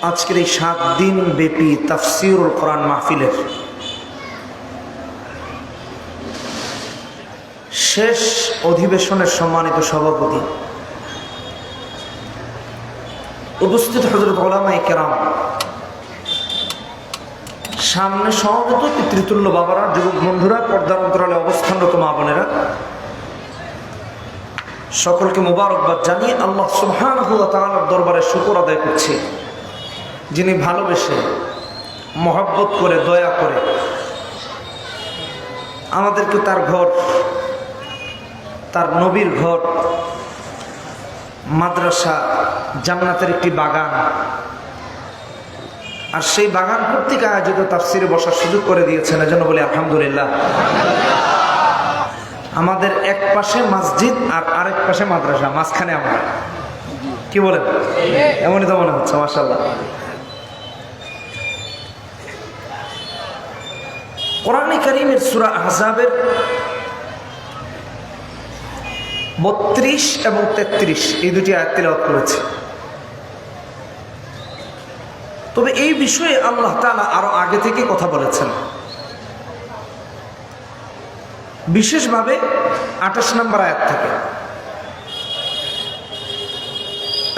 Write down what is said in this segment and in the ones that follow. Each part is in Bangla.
আজকের এই 7 দিন ব্যাপী তাফসীরুল কোরআন মাহফিলের শেষ অধিবেশনের সম্মানিত সভাপতি, উপস্থিত হযরত উলামায়ে কেরাম, সামনে সমবেত পিতৃতুল্য বাবারা, যুবক বন্ধুরা, পর্দার অন্তরালে অবস্থানরত মা বোনেরা, সকলকে মোবারকবাদ জানিয়ে আল্লাহ সুবহানাহু ওয়া তাআলার দরবারে শুকর আদায় করছি, যিনি ভালোবেসে মহব্বত করে দয়া করে আমাদেরকে তার ঘর, তার নবীর ঘর, মাদ্রাসা, জান্নাতের একটি বাগান, আর সেই বাগান কর্তৃক আয়োজিত তাফসিরে বসার সুযোগ করে দিয়েছেন। এজন্য বলি আলহামদুলিল্লাহ। আমাদের এক পাশে মসজিদ আর আরেক পাশে মাদ্রাসা, মাঝখানে আমরা, কি বলেন? এমনই তো মনে হচ্ছে, মাশাআল্লাহ। কোরআনে কারীমের সূরা আহজাবের 32 এবং 33 এই দুটি আয়াত তিলাওয়াত করেছি। তবে এই বিষয়ে আল্লাহ তাআলা আরো আগে থেকে কথা বলেছেন, বিশেষভাবে 28 নম্বর আয়াত থেকে,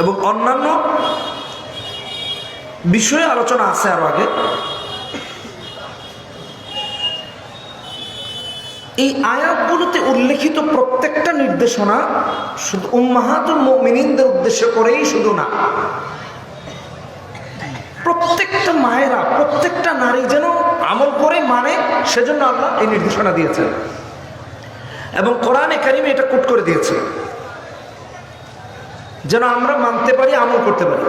এবং অন্যান্য বিষয়ে আলোচনা আছে আরো আগে। এই আয়াতগুলোতে উল্লেখিত প্রত্যেকটা নির্দেশনা শুধু উম্মাহাতুল মুমিনিনদের উদ্দেশ্য করেই শুধু না, প্রত্যেকটা মায়েরা, প্রত্যেকটা নারী যেন আমল করে মানে, সেজন্য আল্লাহ এই নির্দেশনা দিয়েছেন এবং কোরআনে কারীমে এটা কোট করে দিয়েছে, যেন আমরা মানতে পারি, আমল করতে পারি।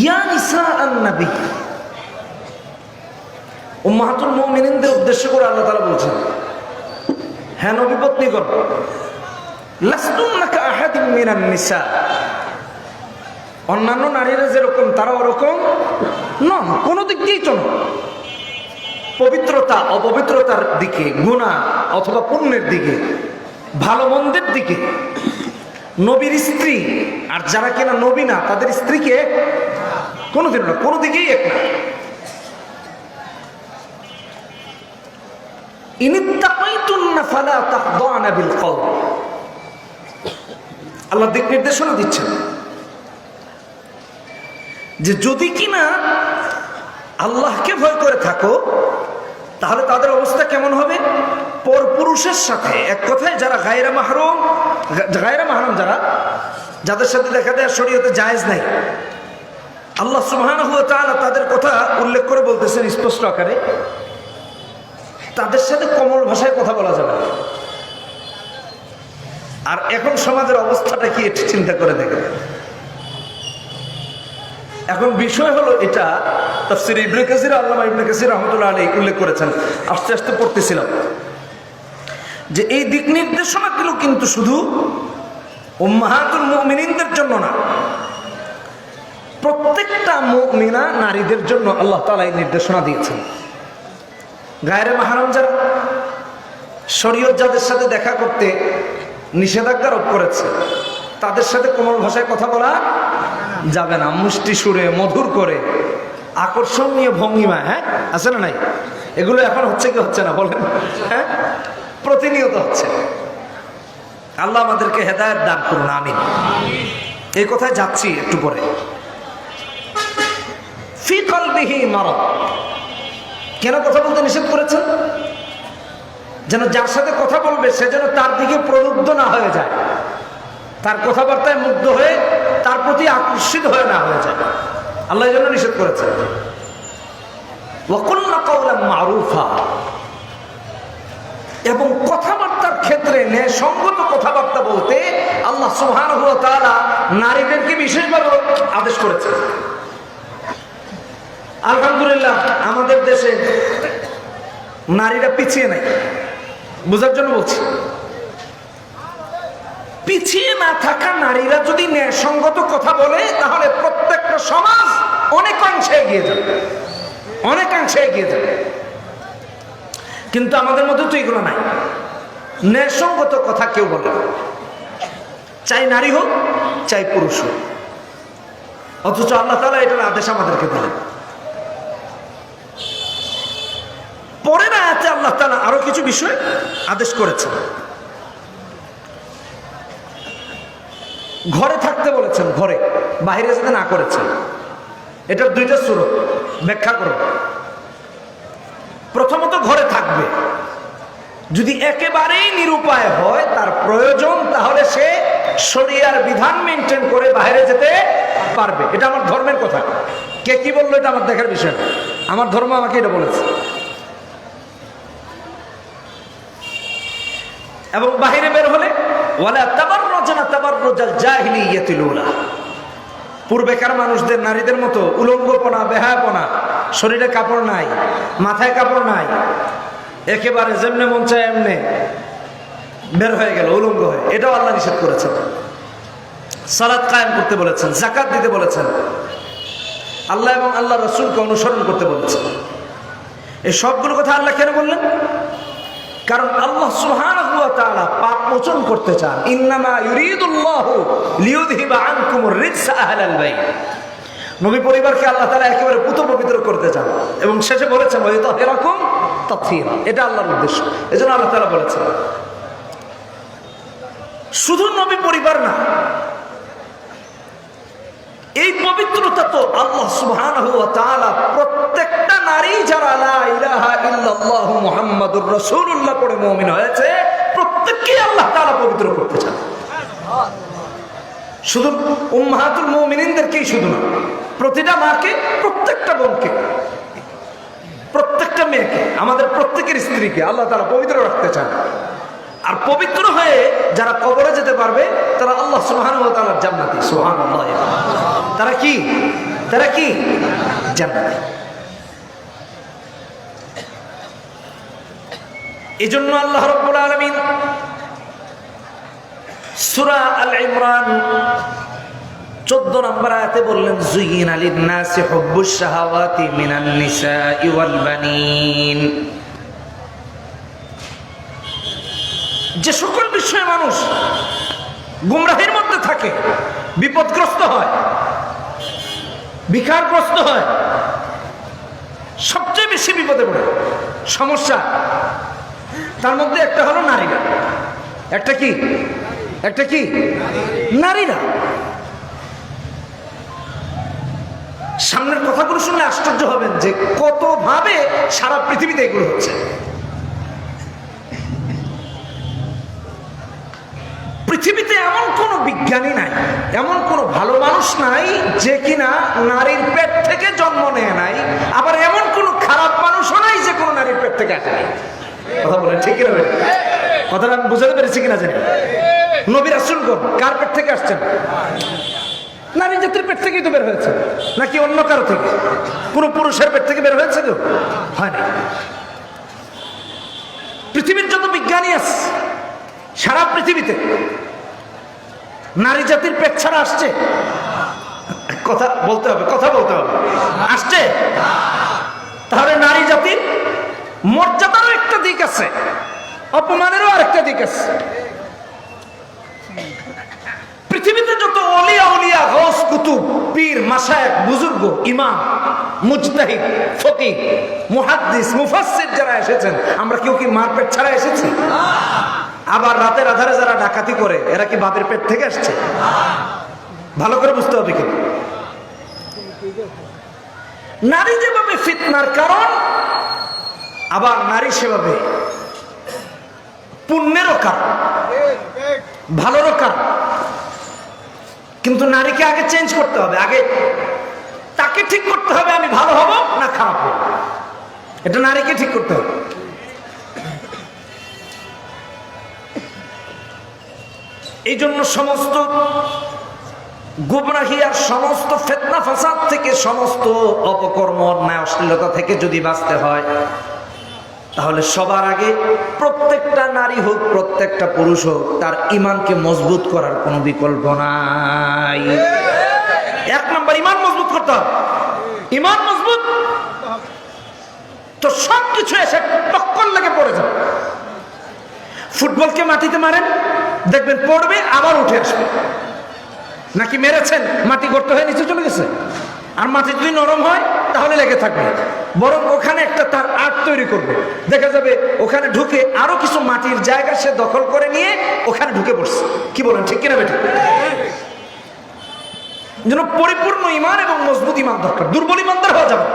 ইয়া নিসা আন-নবী, উম্মাহাতুল মুমিনিনদের উদ্দেশ্য করে আল্লাহ তাআলা বলছেন, হ্যাঁ নবী পত্নীগণ, লাসতুন্না কাআহাদিন মিনান নিসা, অন্যান্য নারীরা যেরকম তারা ওরকম নন, কোনো দিক দিয়েই তো নয়। পবিত্রতা অপবিত্রতার দিকে, গুনাহ অথবা পুণ্যের দিকে, ভালো মন্দের দিকে, নবীর স্ত্রী আর যারা কিনা নবী না তাদের স্ত্রীকে কোনোদিন না, কোনো দিকেই এক না। ইনিত্তাকাইতুন্না ফালা তাখদানা বিল কওল, আল্লাহ দিক নির্দেশনা দিচ্ছেন যে যদি কিনা আল্লাহকে ভয় করে থাকো তাহলে তাদের অবস্থা কেমন হবে? পরপুরুষের সাথে, এক কথায় যারা গায়রা মাহরুম, যারা, যাদের সাথে দেখা দেয় শরীয়তে জায়েজ নাই, আল্লাহ সুবহানাহু ওয়া তাআলা তাদের কথা উল্লেখ করে বলতেছেন স্পষ্ট আকারে, তাদের সাথে কোমল ভাষায় কথা বলা যাবে না। আর এখন সমাজের অবস্থাটা কি একটু চিন্তা করে দেখেন। এখন বিষয় হলো এটা, তাফসীর ইবনে কাসির, আল্লামা ইবনে কাসির রাহমাতুল্লাহ আলাইহি উল্লেখ করেছেন, আস্তে আস্তে পড়তেছিলাম, যে এই দিক নির্দেশনাগুলো কিন্তু শুধু উম্মাহাতুল মুমিনিনদের জন্য না, প্রত্যেকটা মুমিনা নারীদের জন্য আল্লাহ তাআলা এই নির্দেশনা দিয়েছেন। গায়রে মাহরম যারা, শরীয়ত যাদের সাথে দেখা করতে নিষেধাজ্ঞা আরোপ করেছে, তাদের সাথে কোমল ভাষায় কথা বলা যাবে না, মুষ্টি সুরে, মধুর করে, আকর্ষণীয় ভঙ্গিমা, হ্যাঁ আছে না নাই? এগুলো এখন হচ্ছে কি হচ্ছে না বলেন? হ্যাঁ, প্রতিনিয়ত হচ্ছে। আল্লাহ আমাদেরকে হেদায়েত দান করুন, আমিন। এই কথায় যাচ্ছি একটু পরে। ফি কলবিহি মারাদ, কেন কথা বলতে নিষেধ করেছেন? যেন যার সাথে কথা বলবে সে যেন তার দিকে প্রলুব্ধ না হয়ে যায়, তার কথাবার্তায় মুগ্ধ হয়ে তার প্রতি আকর্ষিত হয়ে না হয়ে যায়, আল্লাহ এই জন্য নিষেধ করেছেন। ওয়াকুলনা কাওলান মারুফা, এবং কথাবার্তার ক্ষেত্রে ন্যায়সঙ্গত কথাবার্তা বলতে আল্লাহ সুবহানাহু ওয়া তাআলা নারীদেরকে বিশেষভাবে আদেশ করেছেন। আলহামদুলিল্লাহ আমাদের দেশে নারীরা পিছিয়ে নাই, বোঝার জন্য বলছি, পিছিয়ে না থাকা নারীরা যদি ন্যায়সঙ্গত কথা বলে তাহলে প্রত্যেকটা সমাজ অনেকাংশে এগিয়ে যাবে, অনেকাংশে এগিয়ে যাবে। কিন্তু আমাদের মধ্যে তো এগুলো নাই, ন্যায়সঙ্গত কথা কেউ বলে না। চাই নারী হোক চাই পুরুষ হোক। অথচ আল্লাহ তাআলা এটার আদেশ আমাদেরকে দিলেন। পরের আয়াতে আল্লাহ তাআলা আরো কিছু বিষয় আদেশ করেছেন। ঘরে থাকতে বলেছেন, ঘরে, বাইরে যেতে না করেছেন। এটার দুইটা সূরত ব্যাখ্যা করব। প্রথমত ঘরে থাকবে, যদি একেবারেই নিরুপায় হয়, তার প্রয়োজন, তাহলে সে শরিয়ার বিধান মেনটেন করে বাইরে যেতে পারবে। এটা আমার ধর্মের কথা। কে কি বললো এটা আমার দেখার বিষয় না, আমার ধর্ম আমাকে এটা বলেছে। এবং বাহিরে বের হলে ওয়ালা তাবাররাজনা তাবাররুজাল জাহিলিয়াতিল উলা, পূর্বেকার মানুষদের নারীদের মতো উলঙ্গপনা, বেহায়াপনা, শরীরে কাপড় নাই, মাথায় কাপড় নাই, একেবারে যেমনে মন চায় এমনে বের হয়ে গেল উলঙ্গ হয়ে, এটাও আল্লাহ নিষেধ করেছেন। সালাত কায়েম করতে বলেছেন, যাকাত দিতে বলেছেন, আল্লাহ এবং আল্লাহ রাসূলকে অনুসরণ করতে বলেছেন। এই সবগুলো কথা আল্লাহ কেন বললেন? কারণ আল্লাহ সুবহানাহু ওয়া তাআলা পাপ মোচন করতে চান। ইন্নামা ইউরিদুল্লাহু লিইউযহিবা আনকুমুর রিজসা আহলাল বাইত, নবী পরিবারকে আল্লাহ তাআলা একেবারে পুত পবিত্র করতে চান। এবং শেষে বলেছেন ওয়া ইউতাহিরাকুম তাতহীরা, এটা আল্লাহর উদ্দেশ্য। এজন্য আল্লাহ তাআলা বলেছেন শুধু নবী পরিবার না, এই পবিত্রতা তো আল্লাহ সুবহানাহু ওয়া তাআলা প্রত্যেকটা নারী যারা লা ইলাহা ইল্লাল্লাহু মুহাম্মাদুর রাসূলুল্লাহ পড়ে মুমিন হয়েছে, প্রত্যেককেই আল্লাহ তাআলা পবিত্র করতে চান। শুধু উম্মাহাতুল মুমিনিনদেরকেই শুধু না, প্রতিটা মাকে, প্রত্যেকটা বোনকে, প্রত্যেকটা মেয়েকে, আমাদের প্রত্যেকের স্ত্রীকে আল্লাহ তাআলা পবিত্র রাখতে চান। আর পবিত্র হয়ে যারা কবরে যেতে পারবে তারা আল্লাহ সুবহানাহু ওয়া তাআলার জান্নাতি। সুবহানাল্লাহ। তারা কি? তারা কি? জান্নাতি। এজন্য আল্লাহ রাব্বুল আলামিন সূরা আল ইমরান 14 নম্বর আয়াতে বললেন যুয়িনা লিন-নাসি হুব্বুশ শাহাওয়াতি মিনান নিসাই ওয়াল বানিন, যে সকল বিষয়ে মানুষ গুমরাহির মধ্যে থাকে, বিপদগ্রস্ত হয়, বিকারগ্রস্ত হয়, সবচেয়ে বেশি বিপদে পড়ে, সমস্যা, তার মধ্যে একটা হলো নারীরা। একটা কি? একটা কি? নারীরা। সামনের কথাগুলো শুনলে আশ্চর্য হবেন যে কত ভাবে সারা পৃথিবীতে এগুলো হচ্ছে। পৃথিবীতে এমন কোন বিজ্ঞানী নাই, এমন কোন ভালো মানুষ নাই যে কিনা নারীর পেট থেকে জন্ম নেয় নাই, আবার এমন কোন খারাপ মানুষও নাই যে কোন নারীর পেট থেকে আসে নাই। কথা বলেন ঠিক কিনা? কথাটা আমি বুঝাতে পেরেছি কিনা জানি। নবী রাসূলগণ কার পেট থেকে আসছেন? নারী জাতির পেট থেকেই তো বের হয়েছে, নাকি অন্য কারো থেকে? কোন পুরুষের পেট থেকে বের হয়েছে কেউ? হয় না। পৃথিবীর যত বিজ্ঞানী আছে সারা পৃথিবীতে নারী জাতির পেট ছাড়া আসছে? কথা বলতে হবে, কথা বলতে হবে। আসছে? তাহলে নারী জাতির মর্যাদারও একটা দিক আছে, অপমানেরও আরেকটা দিক আছে। পৃথিবীতে যত ওলিয়া উলিয়া, গৌস, কুতুব, পীর, মাশায়েখ, বুজুর্গ, ইমাম, মুজতাহিদ, ফকিহ, মুহাদ্দিস, মুফাসসির যারা এসেছেন, আমরা কেউ কি মার পেট ছাড়া এসেছি? আবার রাতের আধারে যারা ডাকাতি করে এরা কি বাপের পেট থেকে আসছে? ভালো করে বুঝতে হবে। কি নারী যেভাবে ফিতনার কারণ, আবার নারী সেভাবে পুণ্যেরও কারণ, ভালোরও কারণ। কিন্তু নারীকে আগে চেঞ্জ করতে হবে, আগে তাকে ঠিক করতে হবে আমি ভালো হব না খারাপ হব, এটা নারীকে ঠিক করতে হবে। এই জন্য সমস্ত গুমরাহি আর সমস্ত ফিতনা ফাসাদ থেকে, সমস্ত অপকর্ম, অন্যায়, অশ্লীলতা থেকে যদি বাঁচতে হয়, তাহলে সবার আগে প্রত্যেকটা নারী হোক, প্রত্যেকটা পুরুষ হোক, তার ঈমানকে মজবুত করার কোনো বিকল্প নাই। এক নম্বর ঈমান মজবুত করতে হবে। ঈমান মজবুত তো সবকিছু এসে টক্কর লেগে পড়ে যাবে। ফুটবলকে মাটিতে মারেন, দেখবেন পড়বে আবার উঠে আসবে। নাকি মেরেছেন মাটি গর্ত হয়ে নিচে চলে গেছে? আর মাটি যদি নরম হয় তাহলে লেগে থাকবে, বরং ওখানে একটা তার আর্ট তৈরি করবে, দেখা যাবে ওখানে ঢুকে আরো কিছু মাটির জায়গা সে দখল করে নিয়ে ওখানে ঢুকে পড়ছে। কি বলেন, ঠিক কিনা বেটা? যেন পরিপূর্ণ ঈমান এবং মজবুত ঈমান দরকার, দুর্বল ঈমানদার হওয়া যাবে।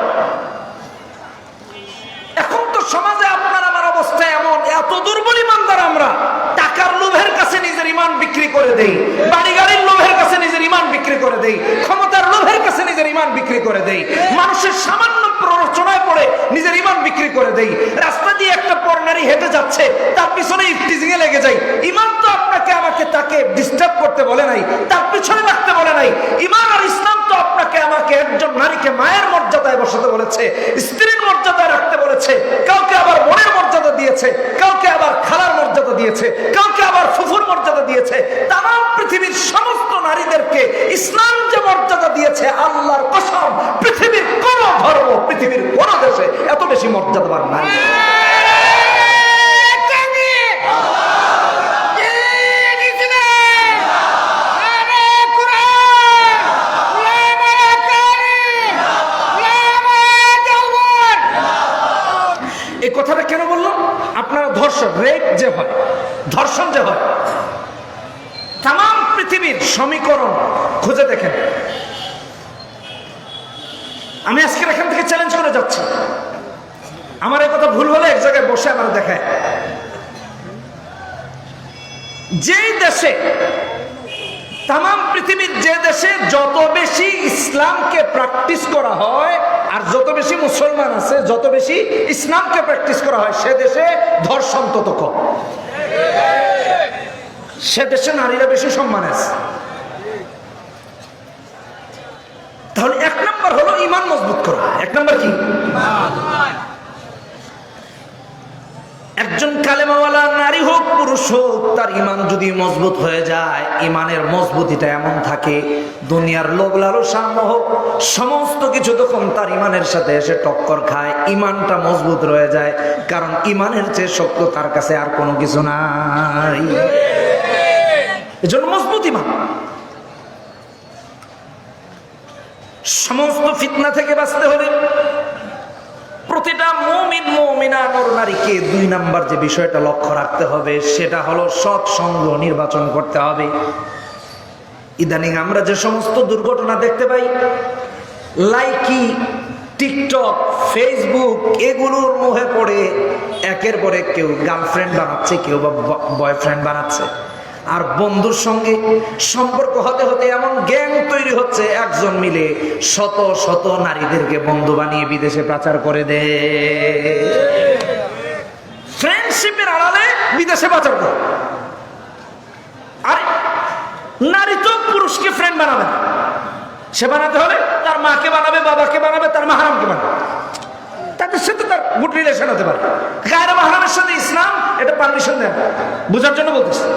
এখন তো সমাজে আপনার আমার অবস্থা এমন, এত দুর্বল ঈমানদার আমরা, টাকার লোভের কাছে নিজের ঈমান বিক্রি করে দেই, বাড়ি গাড়ির লোভের কাছে নিজের ঈমান বিক্রি করে দেই, ক্ষমতার লোভের কাছে নিজের ঈমান বিক্রি করে দেই, মানুষের সামান্য প্ররোচনায় পড়ে নিজের ঈমান বিক্রি করে দেই। রাস্তা দিয়ে একটা পরনারী হেঁটে যাচ্ছে, তার পিছনে ইফটিজিং এ লেগে যাই। ঈমান তো আপনাকে আমাকে তাকে ডিস্টার্ব করতে বলে নাই, তার পিছনে লাগতে বলে নাই। ঈমান আর ইসলাম তো আপনাকে আমাকে একজন নারীকে মায়ের মর্যাদায় বসাতে বলেছে, স্ত্রীর মর্যাদায় রাখতে বলেছে, কাউকে আবার বোনের মর্যাদা দিয়েছে, কাউকে আবার খালার মর্যাদা দিয়েছে, কাউকে আবার ফুফুর মর্যাদা দিয়েছে। তাম পৃথিবীর সমস্ত নারীদেরকে ইসলাম যে মর্যাদা দিয়েছে, আল্লাহর কসম পৃথিবীর কোন ধর্ম, পৃথিবীর কোন দেশে এত বেশি মর্যাদাবান নারী। এই কথাটা কেন বললাম? আপনারা ধর্ষণ, রেপ যে হয়, ধর্ষণ যে হয়, তাম পৃথিবীর সমীকরণ খুঁজে দেখেন। আমি আজকে এখান থেকে চ্যালেঞ্জ করে যাচ্ছি, আমার এই কথা ভুল হলে এক জায়গায় বসে আমার দেখায়। যেই দেশে, তাম পৃথিবীর যে দেশে যত বেশি ইসলামকে প্র্যাকটিস করা হয় আর যত বেশি মুসলমান আছে, যত বেশি ইসলামকে প্র্যাকটিস করা হয়, সে দেশে ধর্ষণ তত কম, সে দেশে নারীরা বেশি সম্মান আছে। তাহলে এক নম্বর হলো ঈমান মজবুত করা। এক নম্বর কি? একজন কালেমাওয়ালা নারী হোক পুরুষ হোক, তার ঈমান যদি মজবুত হয়ে যায়, ঈমানের মজবুতিটা এমন থাকে, দুনিয়ার লোভ লালসা মোহ সমস্ত কিছু তখন তার ঈমানের সাথে এসে টক্কর খায়, ঈমানটা মজবুত রয়ে যায়। কারণ ঈমানের চেয়ে শক্ত তার কাছে আর কোনো কিছু নাই। এজন্য মজবুত ঈমান। সমস্ত ফিতনা থেকে বাঁচতে হলে প্রতিটা মুমিন মুমিনা নর নারীকে 2 নাম্বার যে বিষয়টা লক্ষ্য রাখতে হবে, সেটা হলো সৎ সঙ্গ নির্বাচন করতে হবে। ইদানিং আমরা যে সমস্ত দুর্ঘটনা দেখতে পাই, লাইকি, টিকটক, ফেসবুক, এগুলোর মোহে পড়ে একের পর এক কেউ গার্লফ্রেন্ড বানাচ্ছে, কেউ বা বয়ফ্রেন্ড বানাচ্ছে, আর বন্ধুর সঙ্গে সম্পর্ক হতে হতে এমন গ্যাং তৈরি হচ্ছে, একজন মিলে শত শত নারীদেরকে বন্ধু বানিয়ে বিদেশে পাচার করে দেয়। ফ্রেন্ডশিপের আড়ালে বিদেশে পাচার করে। আর নারী তো পুরুষকে ফ্রেন্ড বানাবে না, সে বানাতে হলে তার মাকে বানাবে, বাবাকে বানাবে, তার মাহারামকে বানাবে, তাদের সাথে তার গুড রিলেশন হতে পারে। গায়রে মাহারামের সাথে ইসলাম এটা পারমিশন দেয়, বোঝার জন্য বলতেছে।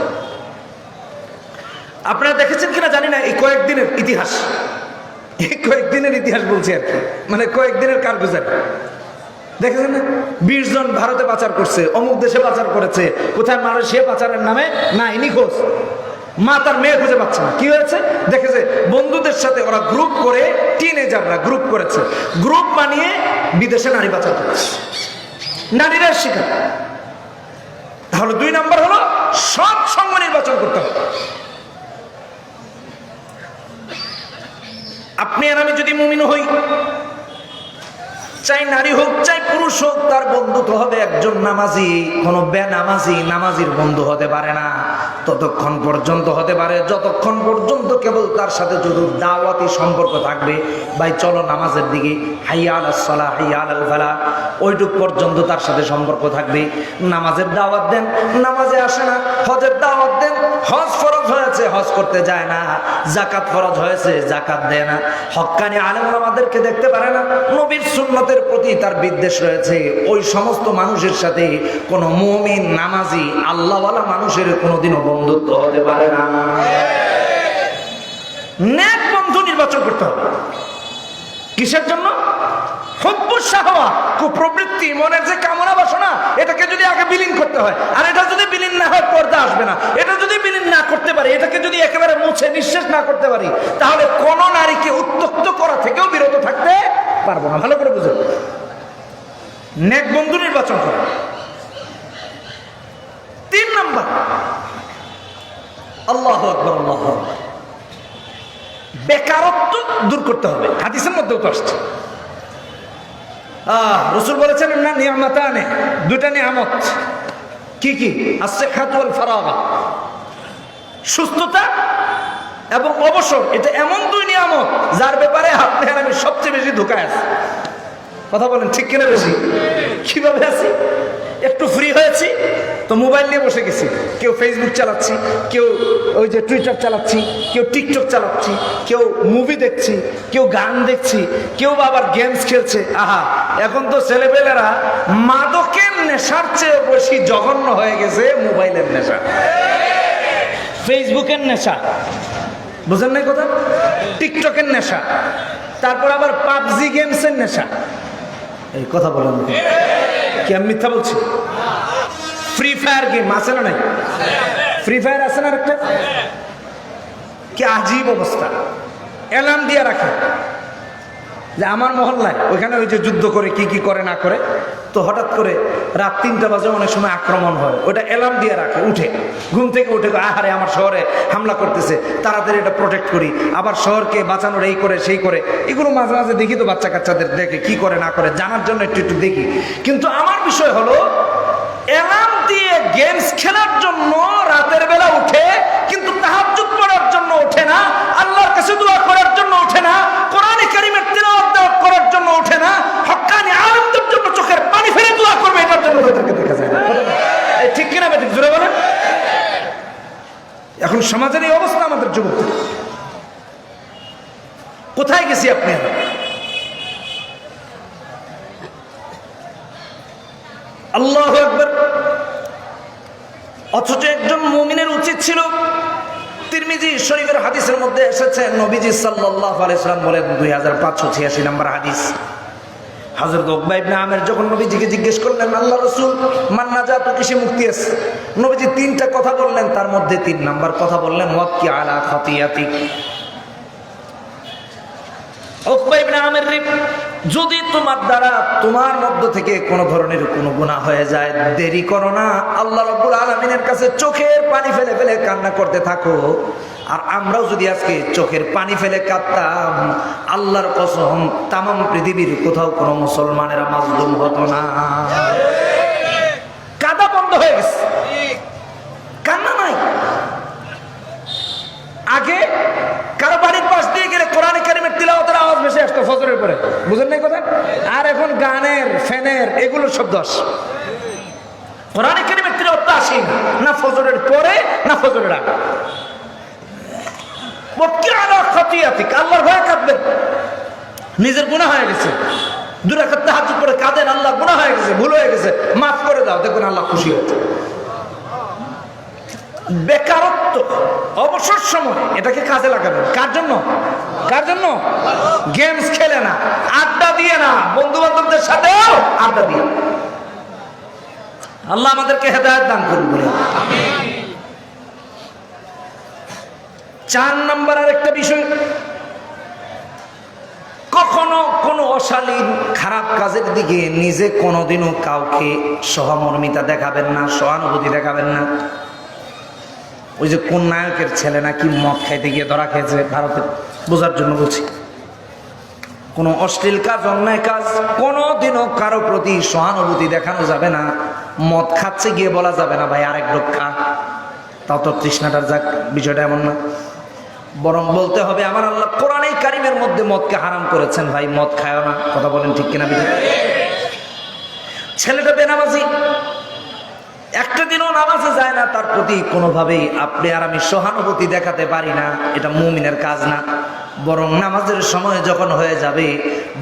আপনারা দেখেছেন কিনা জানি না, এই কয়েকদিনের ইতিহাস, এই কয়েকদিনের ইতিহাস বলছি আর কি, মানে কয়েকদিনের কারগুজার দেখেছেন না? 20 জন ভারতে পাচার করছে, অমুক দেশে পাচার করেছে, কোথায় মালয়েশিয়া পাচারের নামে নাই নিখোঁজ, মা তার মেয়ে খুঁজে পাচ্ছে না। কি হয়েছে? দেখেছে বন্ধুদের সাথে ওরা গ্রুপ করে, টিনেজাররা গ্রুপ করেছে, গ্রুপ বানিয়ে বিদেশে নারী পাচার করেছে, নারীরা শিকার। তাহলে 2 নাম্বার হলো সৎ সঙ্গ নির্বাচন করতে হবে। আপনি আর আমি যদি মুমিন হই, চাই নারী হোক চাই পুরুষ হোক, তার বন্ধু তো হবে একজন নামাজি। কোনো বেনামাজি নামাজির বন্ধু হতে পারে না, ততক্ষণ পর্যন্ত হতে পারে যতক্ষণ পর্যন্ত কেবল তার সাথে যদি দাওয়াতি সম্পর্ক থাকবে, ভাই চলো নামাজের দিকে, হাইয়া আলাস সালাহ, হাইয়া আলাল ফালাহ, ওইটুক পর্যন্ত তার সাথে সম্পর্ক থাকবে। নামাজের দাওয়াত দেন, নামাজে আসে না। হজের দাওয়াত দেন, হজ ফরজ হয়েছে, হজ করতে যায় না। যাকাত ফরজ হয়েছে, যাকাত দেয় না। হক্কানি আলেম ওলামাদেরকে দেখতে পারে না। নবীর সুন্নতের প্রতি তার বিদ্বেষ রয়েছে। ওই সমস্ত মানুষের সাথে কোনো মুমিন নামাজি আল্লাহওয়ালা মানুষের কোনোদিনও বন্ধুত্ব হতে পারে না। নেক বন্ধু নির্বাচন করতে হবে। কিসের জন্য? হুব্বুশ শাহওয়া, কুপ্রবৃত্তি, মনের যে কামনা বাসনা, এটাকে যদি আগে বিলীন করতে হয়, আর এটা যদি বিলীন না হয় পর্দা আসবে না। এটা যদি বিলীন করতে পারি, তাহলে কোন নারীকে উত্ত্যক্ত করা থেকেও বিরত থাকতে পারবো না। ভালো করে বুঝুন, নেক বন্ধু নির্বাচন করা। 3 নাম্বার, আল্লাহু আকবার, আল্লাহু আকবার, বেকারত্ব দূর করতে হবে। হাদিসের মধ্যেও তো আসছে, রাসূল বলেছেন না নিয়ামাতানে, 2টা নিয়ামত। কি কি? as-সিহহাত ওয়াল ফারাগা, সুস্থতা এবং অবসর। এটা এমন 2 নিয়ামত যার ব্যাপারে আপনি আর আমি সবচেয়ে বেশি ধোঁকায় আছি। কথা বলেন ঠিক কিনা? বেশি কিভাবে আছি? একটু ফ্রি হয়েছি তো মোবাইল নিয়ে বসে গেছি, কেউ ফেসবুক চালাচ্ছি, কেউ ওই যে টুইটার চালাচ্ছি, কেউ টিকটক চালাচ্ছি, কেউ মুভি দেখছি, কেউ গান দেখছি, কেউ আবার গেমস খেলছে। আহা, এখন তো ছেলেপেলেরা মাদকের নেশার চেয়ে বেশি জঘন্য হয়ে গেছে মোবাইলের নেশা, ফেসবুকের নেশা, বুঝেন নাই কথা? টিকটকের নেশা, তারপর আবার পাবজি গেমসের নেশা। এই কথা বলেন কি আমি মিথ্যা বলছি? ফ্রি ফায়ার গেম আছে না নাই? ফ্রি ফায়ার আছে না একটা? কি আজীব অবস্থা! অ্যালার্ম দিয়ে রাখে যে আমার মহল্লায় ওইখানে ওই যে যুদ্ধ করে কি কি করে না করে, তো হঠাৎ করে রাত 3টা বাজে অনেক সময় আক্রমণ হয়, ওটা অ্যালার্ম দিয়ে রাখে। উঠে ঘুম থেকে উঠে আহারে আমার শহরে হামলা করতেছে, তাড়াতাড়ি এটা প্রোটেক্ট করি, আবার শহরকে বাঁচানোর এই করে সেই করে। এগুলো মাঝে মাঝে দেখি তো, বাচ্চা কাচ্চাদের দেখে কি করে না করে জানার জন্য একটু একটু দেখি। কিন্তু আমার বিষয় হলো, অ্যালার্ম দিয়ে গেমস খেলার জন্য রাতের বেলা উঠে, কিন্তু তাহাজ্জুদ পড়ার জন্য ওঠে না, আল্লাহর কাছে দোয়া করার জন্য ওঠে না, কোরআনে কারীমের তিলাওয়াত করার জন্য ওঠে না, হক্কানি আলেমদের জন্য চোখের পানি ফেলে দোয়া করবে, এটার জন্য তাদেরকে দেখা যায় না। ঠিক কিনা বেঠিক? জোরে বলেন। এখন সমাজের এই অবস্থা আমাদের যুবকদের, কোথায় গেছি আপনি? আল্লাহু আকবার। অথচ একজন মুমিনের উচিত ছিল, তিরমিজি শরীফের হাদিসের মধ্যে এসেছে, নবীজি সাল্লাল্লাহু আলাইহি সাল্লাম বলেন, 2586 নম্বর হাদিস, হযরত উকবা ইবনে আমির যখন নবীজিকে জিজ্ঞেস করলেন, আল্লাহ রাসূল মান নাজাতু, কিসে মুক্তি আছে? নবীজি 3টা কথা বললেন, তার মধ্যে 3 নাম্বার কথা বললেন ওয়াক্কি আলা খাতিয়াতিক। উকবা ইবনে আমির, যদি তোমার দ্বারা তোমার মধ্য থেকে কোনো ধরনের কোনো গুনাহ হয়ে যায়, দেরি করো না, আল্লাহ রাব্বুল আলামিনের কাছে চোখের পানি ফেলে ফেলে কান্না করতে থাকো। আর আমরাও যদি আজকে চোখের পানি ফেলে কাঁদতাম, আল্লাহর কসম তামাম পৃথিবীর কোথাও কোনো মুসলমানেরা মাজলুম হতো না। কাঁদা বন্ধ হয়ে গেছে, কান্না নাই। আগে কারো বাড়ির পাশ দিয়ে গেলে কোরআনে কারীমের তিলাওয়াতের আওয়াজ ভেসে আসতো ফজরের পরে, বুঝেন নাই কথা? আর এখন গানের, ফ্যানের, এগুলোর শব্দ আসে। কোরআনে কারীমের তিলাওয়াত আসে না ফজরের পরে না ফজরের আগে। আল্লাহর ভয়ে কাঁদবেন, নিজের গুনাহ হয়ে গেছে, 2 রাকাত তাহাজ্জুদ পড়ে কাঁদেন, আল্লাহ গুনাহ হয়ে গেছে, ভুল হয়ে গেছে, মাফ করে দাও, দেখবেন আল্লাহ খুশি হয়েছে। বেকারত্ব, অবসর সময়, এটাকে কাজে লাগাবেন। কার জন্য? কার জন্য? গেমস খেলে না, আড্ডা দিয়ে না, বন্ধু বান্ধবদের সাথেও আড্ডা দিয়ে। আল্লাহ আমাদেরকে হেদায়েত দান করুন বলে আমিন। 4 নম্বর আরেকটা বিষয়, কখনো কোনো অশালীন খারাপ কাজের দিকে নিজে কোনোদিনও কাউকে সহমর্মিতা দেখাবেন না, সহানুভূতি দেখাবেন না। ওই যে কোন নায়কের ছেলে নাকি মদ খাইতে গিয়ে ধরা খেয়েছে, ভারতে, বোঝার জন্য বলছি। কোনো অশ্লীল কাজ, অন্যায় কাজ কোনোদিনও কারো প্রতি সহানুভূতি দেখানো যাবে না। মদ খাচ্ছে গিয়ে বলা যাবে না ভাই আরেক লোক খা, তাও তো তৃষ্ণাটার যাক, বিষয়টা এমন না। বরং বলতে হবে আমার আল্লাহ কোরআনে কারীমের মধ্যে মদকে হারাম করেছেন, ভাই মদ খায় না। কথা বলেন ঠিক কিনা? ছেলেটা বেনামাজি, একটা দিনও নামাজে যায় না, তার প্রতি কোনোভাবেই আপনি আর আমি সহানুভূতি দেখাতে পারি না, এটা মুমিনের কাজ না। বরং নামাজের সময় যখন হয়ে যাবে,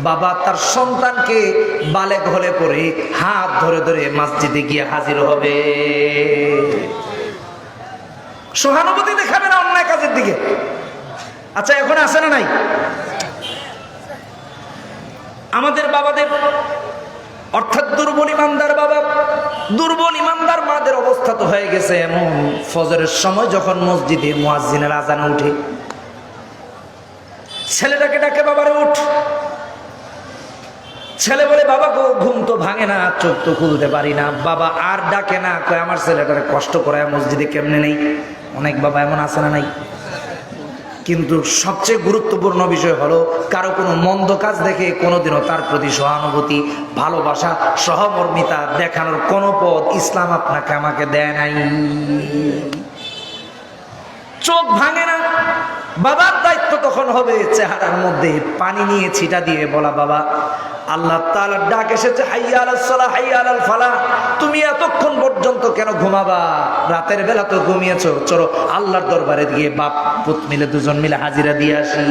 বাবা তার সন্তানকে বালেগ হলে পরে হাত ধরে ধরে মসজিদে গিয়ে হাজির হবে, সহানুভূতি দেখাবে না অন্যায় কাজের দিকে। আচ্ছা, এখন আছে না নাই? আমাদের বাবাদের, অর্থাৎ দুর্বল ইমানদার বাবা, দুর্বল ইমানদার মাদের অবস্থা তো হয়ে গেছে এমন, ফজরের সময় যখন মসজিদে মুয়াজ্জিনের আজান উঠে, ছেলেটাকে ডাকে, বাবারে উঠ। ছেলে বলে, বাবা গো ঘুম তো ভাঙে না, চোখ তো খুলতে পারি না। বাবা আর ডাকে না, কয় আমার ছেলেটারে কষ্ট করে মসজিদে কেমনে নেই। অনেক বাবা এমন আছে না নাই? কিন্তু সবচেয়ে গুরুত্বপূর্ণ বিষয় হলো, কারো কোনো মন্দ কাজ দেখে কোনোদিনও তার প্রতি সহানুভূতি, ভালোবাসা, সহমর্মিতা দেখানোর কোনো পথ ইসলাম আপনাকে আমাকে দেয় নাই। চোখ ভাঙে না, বাবার দায়িত্ব তখন হবে চেহারার মধ্যে পানি নিয়ে ছিটা দিয়ে বলা, বাবা আল্লাহ তাআলার ডাক এসেছে, হাইয়া আলাস সালাহ হাইয়া আলাল ফালাহ। তুমি এতক্ষণ পর্যন্ত কেন ঘুমাবা? রাতের বেলা তো ঘুমিয়েছো, চলো আল্লাহর দরবারে গিয়ে বাপ পুত মিলে দুজন মিলে হাজিরা দিয়ে আসি।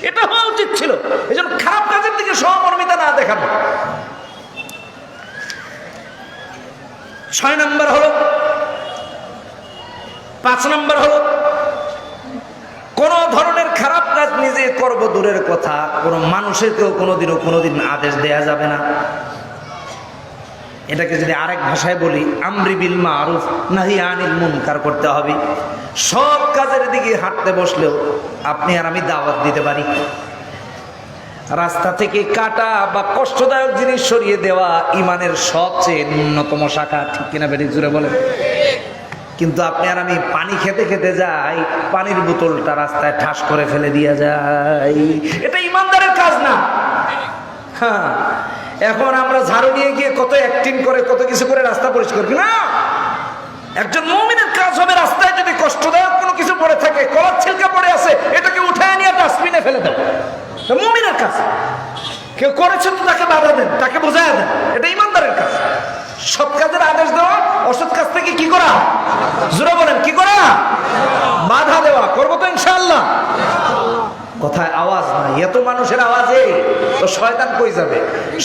এটা হওয়া উচিত ছিল। এজন্য খারাপ কাজের দিকে সহমর্মিতা না দেখানো। 6 নম্বর হলো, 5 নম্বর হলো, কোন ধরনের খারাপ কাজ নিজে করব দূরের কথা, কোন মানুষেরকেও কোনোদিন আদেশ দেয়া যাবে না। এটাকে যদি আরেক ভাষায় বলি, আমরি বিল মারুফ নাহি আনিল মুনকার করতে হবে। সব কাজের দিকে হাঁটতে বসলেও আপনি আর আমি দাওয়াত দিতে পারি। রাস্তা থেকে কাটা বা কষ্টদায়ক জিনিস সরিয়ে দেওয়া ইমানের সবচেয়ে ন্যূনতম শাখা, ঠিক কিনা বেরিয়ে জুড়ে বলেন? কিন্তু আপনি আর আমি পানি খেতে খেতে যাই, পানির বোতলটা রাস্তায় ঠাস করে ফেলে দিয়ে যাই, এটা ইমানদারের কাজ না। হ্যাঁ, এখন আমরা ঝাড়ু নিয়ে গিয়ে কত অ্যাক্টিং করে, কত কিছু করে রাস্তা পরিষ্কার করি না। একজন মুমিনের কাজ হবে, রাস্তায় যদি কষ্টদায়ক কোনো কিছু পড়ে থাকে, কলার ছিলকা পড়ে আছে, এটাকে উঠায় নিয়ে ডাস্টবিনে ফেলে দেন। মুমিনের কাজ। কেউ করেছে তো তাকে বাধা দেন, তাকে বোঝায় দেন, এটা ইমানদারের কাজ। সৎ কাজের আদেশ দেওয়া, অসৎ কাজ থেকে কি করা? জোরে বলেন, কি করা? বাধা দেওয়া। করবো তো ইনশাআল্লাহ। কথায় আওয়াজ নাই, এত মানুষের আওয়াজে তো শয়তান কই যাবে?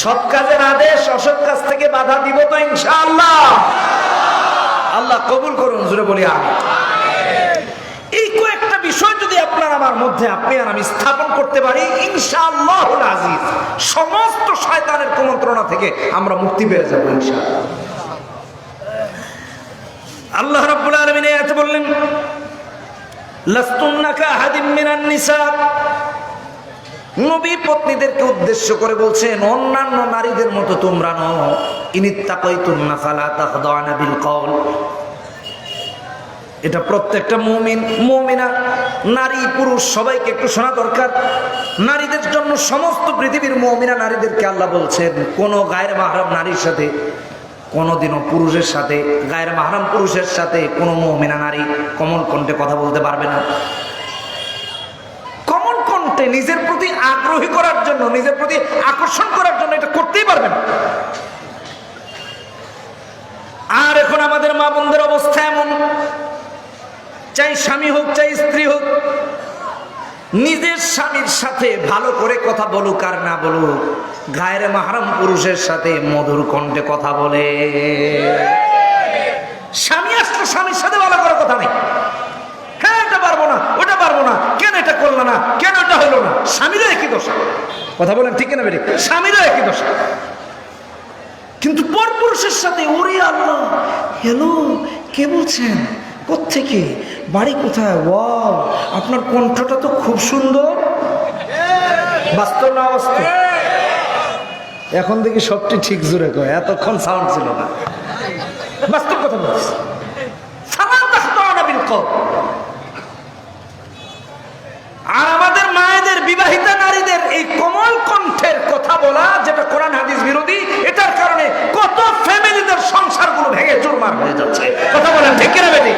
সৎ কাজের আদেশ, অসৎ কাজ থেকে বাধা দিব তো ইনশাআল্লাহ। আল্লাহ কবুল করুন, জোরে বলি আমিন। এই কয়েকটা বিষয় যদি আপনার আমার মধ্যে আপনি আর আমি স্থাপন করতে পারি, ইনশাআল্লাহুল আজিজ, সমস্ত শয়তানের কুমন্ত্রণা থেকে আমরা মুক্তি পেয়ে যাব ইনশাআল্লাহ। আল্লাহ রাব্বুল আলামিন আয়াতে বললেন, লাস্তুন্না কাহাদিম মিনান নিসা। নবী পত্নীদেরকে উদ্দেশ্য করে বলছেন, অন্যান্য নারীদের মতো তোমরা নও। ইনিত্তাকাইতুন্না ফালা তাখদানা বিল কওল। এটা প্রত্যেকটা মুমিন মুমিনা, নারী পুরুষ সবাইকে একটু শোনা দরকার। নারীদের জন্য, সমস্ত পৃথিবীর মুমিনা নারীদেরকে আল্লাহ বলছেন, কোন গায়ের মাহরাম নারীর সাথে, কোনোদিনও পুরুষের সাথে, গায়ের মাহরাম পুরুষের সাথে কোনো মুমিনা নারী কমল কণ্ঠে কথা বলতে পারবে না। কমল কণ্ঠে নিজের প্রতি আগ্রহী করার জন্য, নিজের প্রতি আকর্ষণ করার জন্য এটা করতেই পারবে না। আর এখন আমাদের মা বোনদের অবস্থা এমন, চাই স্বামী হোক চাই স্ত্রী হোক, নিজের স্বামীর সাথে ভালো করে কথা বলুক আর না বলুক, গায়ের মাহরাম পুরুষের সাথে মধুর কণ্ঠে কথা বলে। স্বামী আসলে স্বামীর সাথে ভালো করে কথা নেই। হ্যাঁ, এটা পারবো না, ওটা পারবো না, কেন এটা করলো না, কেন এটা হলো না। স্বামীরও একই দোষ। কথা বলেন ঠিক না বেরিয়ে? স্বামীরও একই দোষ। কিন্তু পরপুরুষের সাথে, ওরে আল্লাহ, হ্যালো, কে বলছেন, কোত্থেকে, বাড়ি কোথায়, ওয়াও আপনার কণ্ঠটা তো খুব সুন্দর। বাস্তব না অবাস্তব? এখন দেখি সবটি ঠিক জুড়ে কয়, এতক্ষণ সাউন্ড ছিল না। বাস্তব কথা বলছি। আর আমাদের মায়েদের, বিবাহিতা নারীদের এই কোমল কণ্ঠের কথা বলা, যেটা কোরআন হাদিস বিরোধী, এটার কারণে কত ফ্যামিলিদের সংসারগুলো ভেঙে চুরমার হয়ে যাচ্ছে। কথা বলেন ঠিক কিনা বেটি?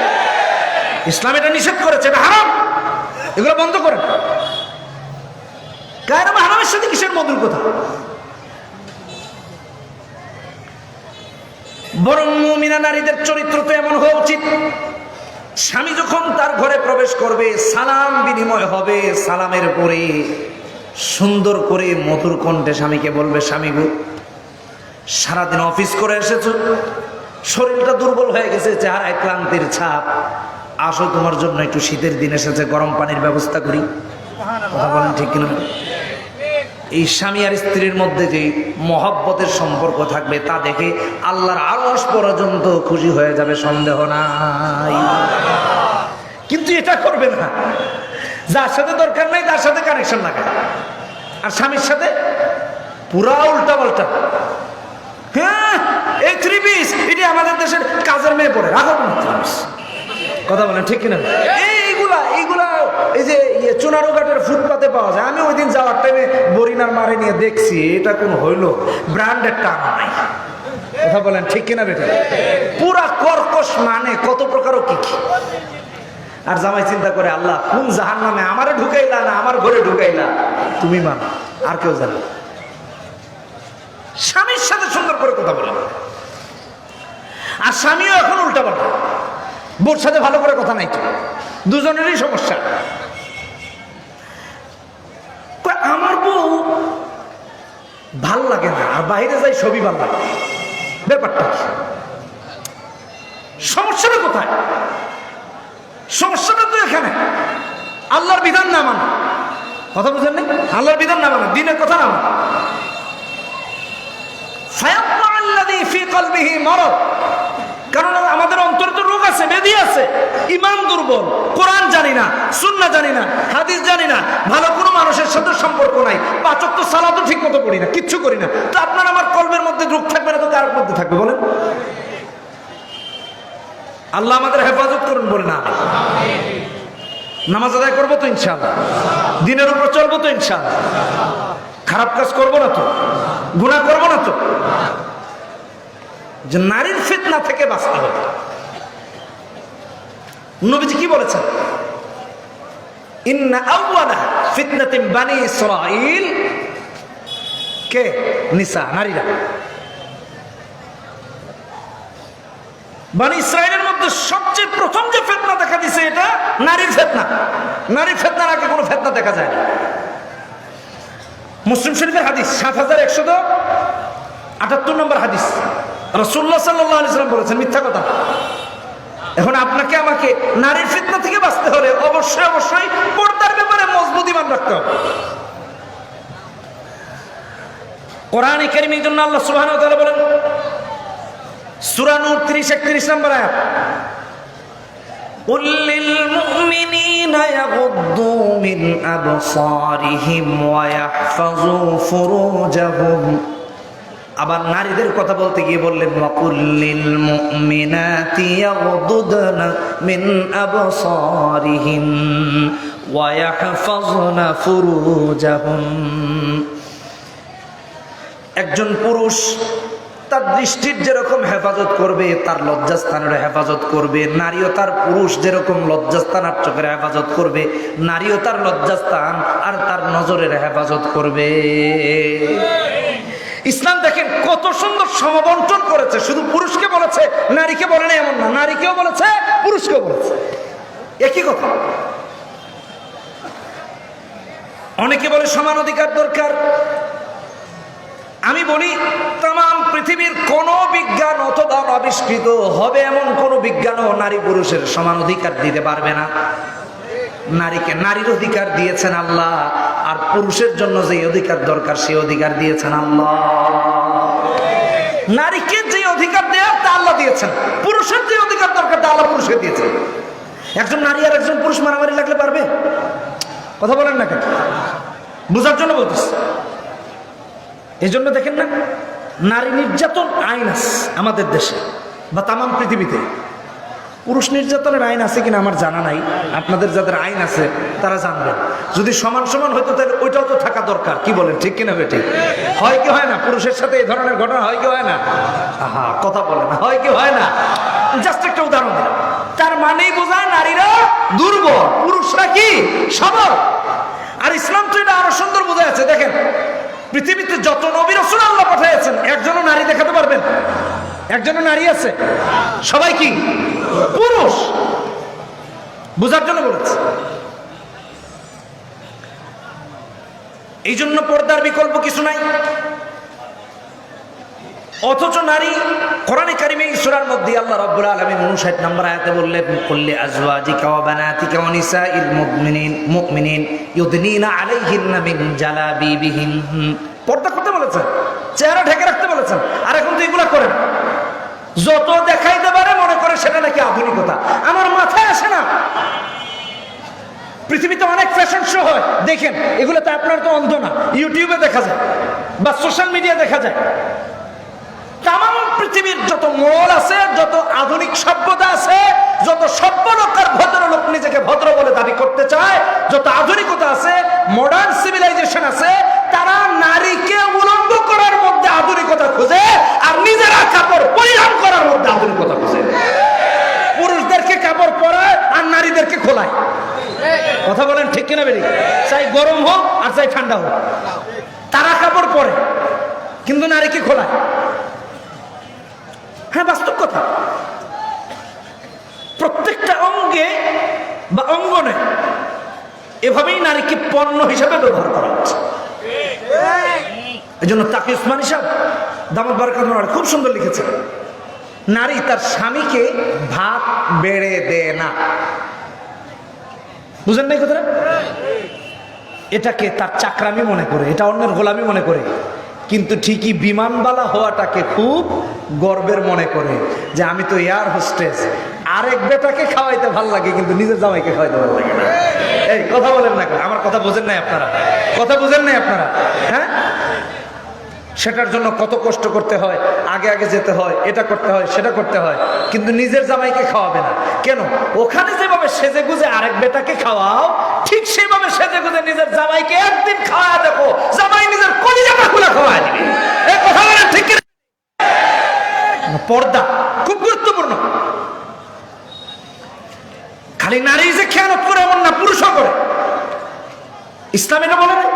ইসলাম এটা নিষেধ করেছে, এটা হারাম, এগুলো বন্ধ করেন। গায়ের মাহরামের সাথে কিসের মধুর কথা? বরং মুমিনা নারীদের চরিত্র তো এমন হওয়া উচিত, স্বামী যখন তার ঘরে প্রবেশ করবে, সালাম বিনিময় হবে, সালামের পরে সুন্দর করে মধুর কণ্ঠে স্বামীকে বলবে, স্বামী গো, সারাদিন অফিস করে এসেছো, শরীরটা দুর্বল হয়ে গেছে, চেহারায় ক্লান্তির ছাপ, আসো তোমার জন্য একটু শীতের দিন এসেছে, গরম পানির ব্যবস্থা করি। কথা বলেন ঠিক কিনা? এই স্বামী আর স্ত্রীর মধ্যে যে মহব্বতের সম্পর্ক থাকবে, তা দেখে আল্লাহর আরশ পর্যন্ত খুশি হয়ে যাবে, সন্দেহ নাই। কিন্তু এটা করবে না যার সাথে দরকার নাই তার সাথে কানেকশন লাগায়, আর স্বামীর সাথে পুরা উল্টা পাল্টা। হ্যাঁ, এই 3 পিস এটি আমাদের দেশের কাজের মেয়ে পড়ে, রাখো কথা বলেন ঠিক কিনা? এইগুলা এই যে চুনারুঘাটের ফুটপাতে পাওয়া যায়। আমি ওই দিন যাওয়ার টাইমে বরিনার মারে নিয়ে দেখছি, এটা কোন হইল ব্র্যান্ডের টাকা নাই। কথা বলেন ঠিক কিনা বেটা? পুরা কর্কশ, মানে কত প্রকারও কি কি। আর জামাই চিন্তা করে, আল্লাহ কোন জাহান্নামে আমারে ঢুকাইলা না আমার ঘরে ঢুকাইলা, তুমি মানো, আর কেউ জানে। স্বামীর সাথে সুন্দর করে কথা বলে, আর স্বামীও এখন উল্টা পাল্টা, বোর সাথে ভালো করে কথা নাই, তো দুজনেরই সমস্যা। আমার বউ ভাল লাগে না, আর বাইরে যাই সবই ভাল লাগে, ব্যাপারটা সমস্যাটা কোথায়? সমস্যাটা তো এখানে আল্লাহর বিধান না মানা। কথা বুঝেন না? আল্লাহর বিধান না মানা, দিনের কথা না মানা। কারণ আমাদের অন্তরে তো রোগ আছে, ব্যাধি আছে, ইমান দুর্বল, কোরআন জানি না, সুন্নাহ জানি না, হাদিস জানি না, ভালো কোনো মানুষের সাথে সম্পর্ক নাই, 5 ওয়াক্ত সালাতও ঠিক মতো পড়ি না, কিচ্ছু করি না। তো আপনার আমার কলবের মধ্যে রোগ থাকবে না তো কার মধ্যে থাকবে বলেন? আল্লাহ আমাদের হেফাজত করুন বলে না। নামাজ আদায় করবো তো ইনশাআল্লাহ, দিনের উপর চলবো তো ইনশাআল্লাহ, খারাপ কাজ করবো না তো, গুনাহ করবো না তো। যে নারীর ফিতনা থেকে বাঁচতে হবে। নবীজি কি বলেছেন? ইন্না আউওয়ালা ফিতনাতিন বানি ইসরাঈল, কে? নিসা, নারীরা। বানি ইসরাঈলের মধ্যে সবচেয়ে প্রথম যে ফিতনা দেখা দিয়েছে এটা নারীর ফিতনা। নারীর ফিতনার আগে কোনো ফিতনা দেখা যায় না। মুসলিম শরীফের হাদিস 7178 নম্বর হাদিস, রাসূলুল্লাহ সাল্লাল্লাহু আলাইহি ওয়াসাল্লাম বলেছেন, মিথ্যা কথা। এখন আপনাকে আমাকে নারীর ফিতনা থেকে বাঁচতে হলে অবশ্যই পর্দার ব্যাপারে মজবুত ঈমান রাখতে হবে। কোরআনে কারীমের জন্য আল্লাহ সুবহানাহু ওয়া তাআলা বলেন, সূরা নূর 30-31 নম্বর আয়াত, قُل لِّلْمُؤْمِنِينَ يَغُضُّوا مِنْ أَبْصَارِهِمْ وَيَحْفَظُوا فُرُوجَهُمْ। আবার নারীদের কথা বলতে গিয়ে বললেন, وَقُل لِّلْمُؤْمِنَاتِ يَغْضُضْنَ مِنْ أَبْصَارِهِنَّ وَيَحْفَظْنَ فُرُوجَهُنَّ। একজন পুরুষ তার দৃষ্টির যেরকম হেফাজত করবে, তার লজ্জাস্থানের হেফাজত করবে, নারীও তার পুরুষ যেরকম লজ্জাস্থান আর চোখের হেফাজত করবে, নারীও তার লজ্জাস্থান আর তার নজরের হেফাজত করবে। ইসলাম দেখেন কত সুন্দর সমবন্টন করেছে, শুধু পুরুষকে বলেছে, নারীকে বলে না এমন না, নারীকেও বলেছে, পুরুষকেও বলেছে, একই কথা। অনেকে বলে সমান অধিকার দরকার। আমি বলি, তাম পৃথিবীর কোন বিজ্ঞান অথবা আবিষ্কৃত হবে এমন কোন বিজ্ঞানও নারী পুরুষের সমান অধিকার দিতে পারবে না। নারীকে নারীর অধিকার দিয়েছেন আল্লাহ, আর পুরুষের জন্য যে অধিকার দরকার সেই অধিকার দিয়েছেন আল্লাহ। নারীকে যে অধিকার দেওয়ার তা আল্লাহ দিয়েছেন, পুরুষের যে অধিকার দরকার তা আল্লাহ পুরুষকে দিয়েছেন। একজন নারী আর একজন পুরুষ মারামারি লাগলে পারবে? কথা বলেন না কেন? বুঝার জন্য বলতেছি। এই জন্য দেখেন না, নারী নির্যাতন আইন আছে আমাদের দেশে বা তাম পৃথিবীতে। পুরুষ নির্যাতনের আইন আছে কিনা আমার জানা নাই, আপনাদের যাদের আইন আছে তারা জানবেন। যদি সমান সমান হইতো তাহলে ওইটাও তো থাকা দরকার। কি বলেন, ঠিক কিনা বেটি? হয় কি হয় না? পুরুষের সাথে এই ধরনের ঘটনা হয় কি হয় না? আহা, কথা বলে না, হয় কি হয় না? জাস্ট একটা উদাহরণ দিলাম। তার মানেই বোঝায় নারীরা দুর্বল, পুরুষরা কি সবল। আর ইসলাম তো এটা আরো সুন্দর বোঝা আছে। দেখেন, পৃথিবীতে যত নবী রাসূল আল্লাহ পাঠিয়েছেন, একজনও নারী দেখাতে পারবেন? একজনও নারী আছে? সবাই কি পুরুষ? বুঝার জন্য বলেছে। এই জন্য পর্দার বিকল্প কিছু নাই। অথচ নারী কোরআনে কারিমে সূরার মধ্যে আল্লাহ রাব্বুল আলামিন 59 নম্বর আয়াতে বললেন, কুল্লি আজওয়াজিকা ওয়া বানাতিকা ওয়া নিসাইল মুমিনিন ইউদনিনা আলাইহিন্না মিন জালাবিবিহিন। পর্দা করতে বলেছেন, চেহারা ঢেকে রাখতে বলেছেন। আর এখন তো এগুলা করেন, যত দেখাইতে পারে মনে করে সেটা নাকি আধুনিকতা। আমার মাথায় আসে না, পৃথিবীতে অনেক ফ্যাশন শো হয়, দেখেন, এগুলো তো আপনার তো অন্ধ না, ইউটিউবে দেখা যায় বা সোশ্যাল মিডিয়া দেখা যায়। তামাম পৃথিবীর যত মল আছে, যত আধুনিক সভ্যতা আছে, যত সভ্য লোক আর ভদ্রলোক নিজেকে ভদ্র বলে দাবি করতে চায়, যত আধুনিকতা আছে, মডার্ন সিভিলাইজেশন আছে, তারা নারীকে উলঙ্গ করার মধ্যে আধুনিকতা খুঁজে আর নিজেরা কাপড় পরিধান করার মধ্যে আধুনিকতা খুঁজে। পুরুষদেরকে কাপড় পরায় আর নারীদেরকে খোলায়। কথা বলেন ঠিক কিনা বেরিয়ে? চাই গরম হোক আর চাই ঠান্ডা হোক, তারা কাপড় পরে কিন্তু নারীকে খোলায়। হ্যাঁ, বাস্তব কথা। প্রত্যেকটা অঙ্গে বা অঙ্গনে এভাবেই নারীকে পণ্য হিসেবে ব্যবহার করা হচ্ছে। এই জন্য তাকি উসমানী সাহেব দামাত বারাকাতুহু খুব সুন্দর লিখেছেন, নারী তার স্বামীকে ভাত বেড়ে দেয় না। বুঝেন নাই কথাটা? এটাকে তার চাকরামি মনে করে, এটা অন্যের গোলামি মনে করে, কিন্তু ঠিকই বিমানবালা হওয়াটাকে খুব গর্বের মনে করে যে আমি তো এয়ার হোস্টেস। আরেক বেটাকে খাওয়াইতে ভাল লাগে কিন্তু নিজের জামাইকে খাওয়াইতে ভাল লাগে না। এই কথা বলেন না, আমার কথা বোঝেন নাই আপনারা? কথা বোঝেন নাই আপনারা? হ্যাঁ, সেটার জন্য কত কষ্ট করতে হয়, আগে আগে যেতে হয়, এটা করতে হয়, সেটা করতে হয়, কিন্তু নিজের জামাইকে খাওয়াবে না কেন? ওখানে যেভাবে সেজে গুজে আরেক বেটাকে খাওয়াও, ঠিক সেভাবে সেজে গুজে নিজের জামাইকে একদিন খাওয়া দেখো, জামাই নিজের কলিজাটা খুলে খাওয়ায় দিবে। এই কথা বলেন ঠিক কিনা? পর্দা খুব গুরুত্বপূর্ণ। খালি নারী যে খেয়ানত করে এমন না, পুরুষও করে। ইসলাম এটা বলে না।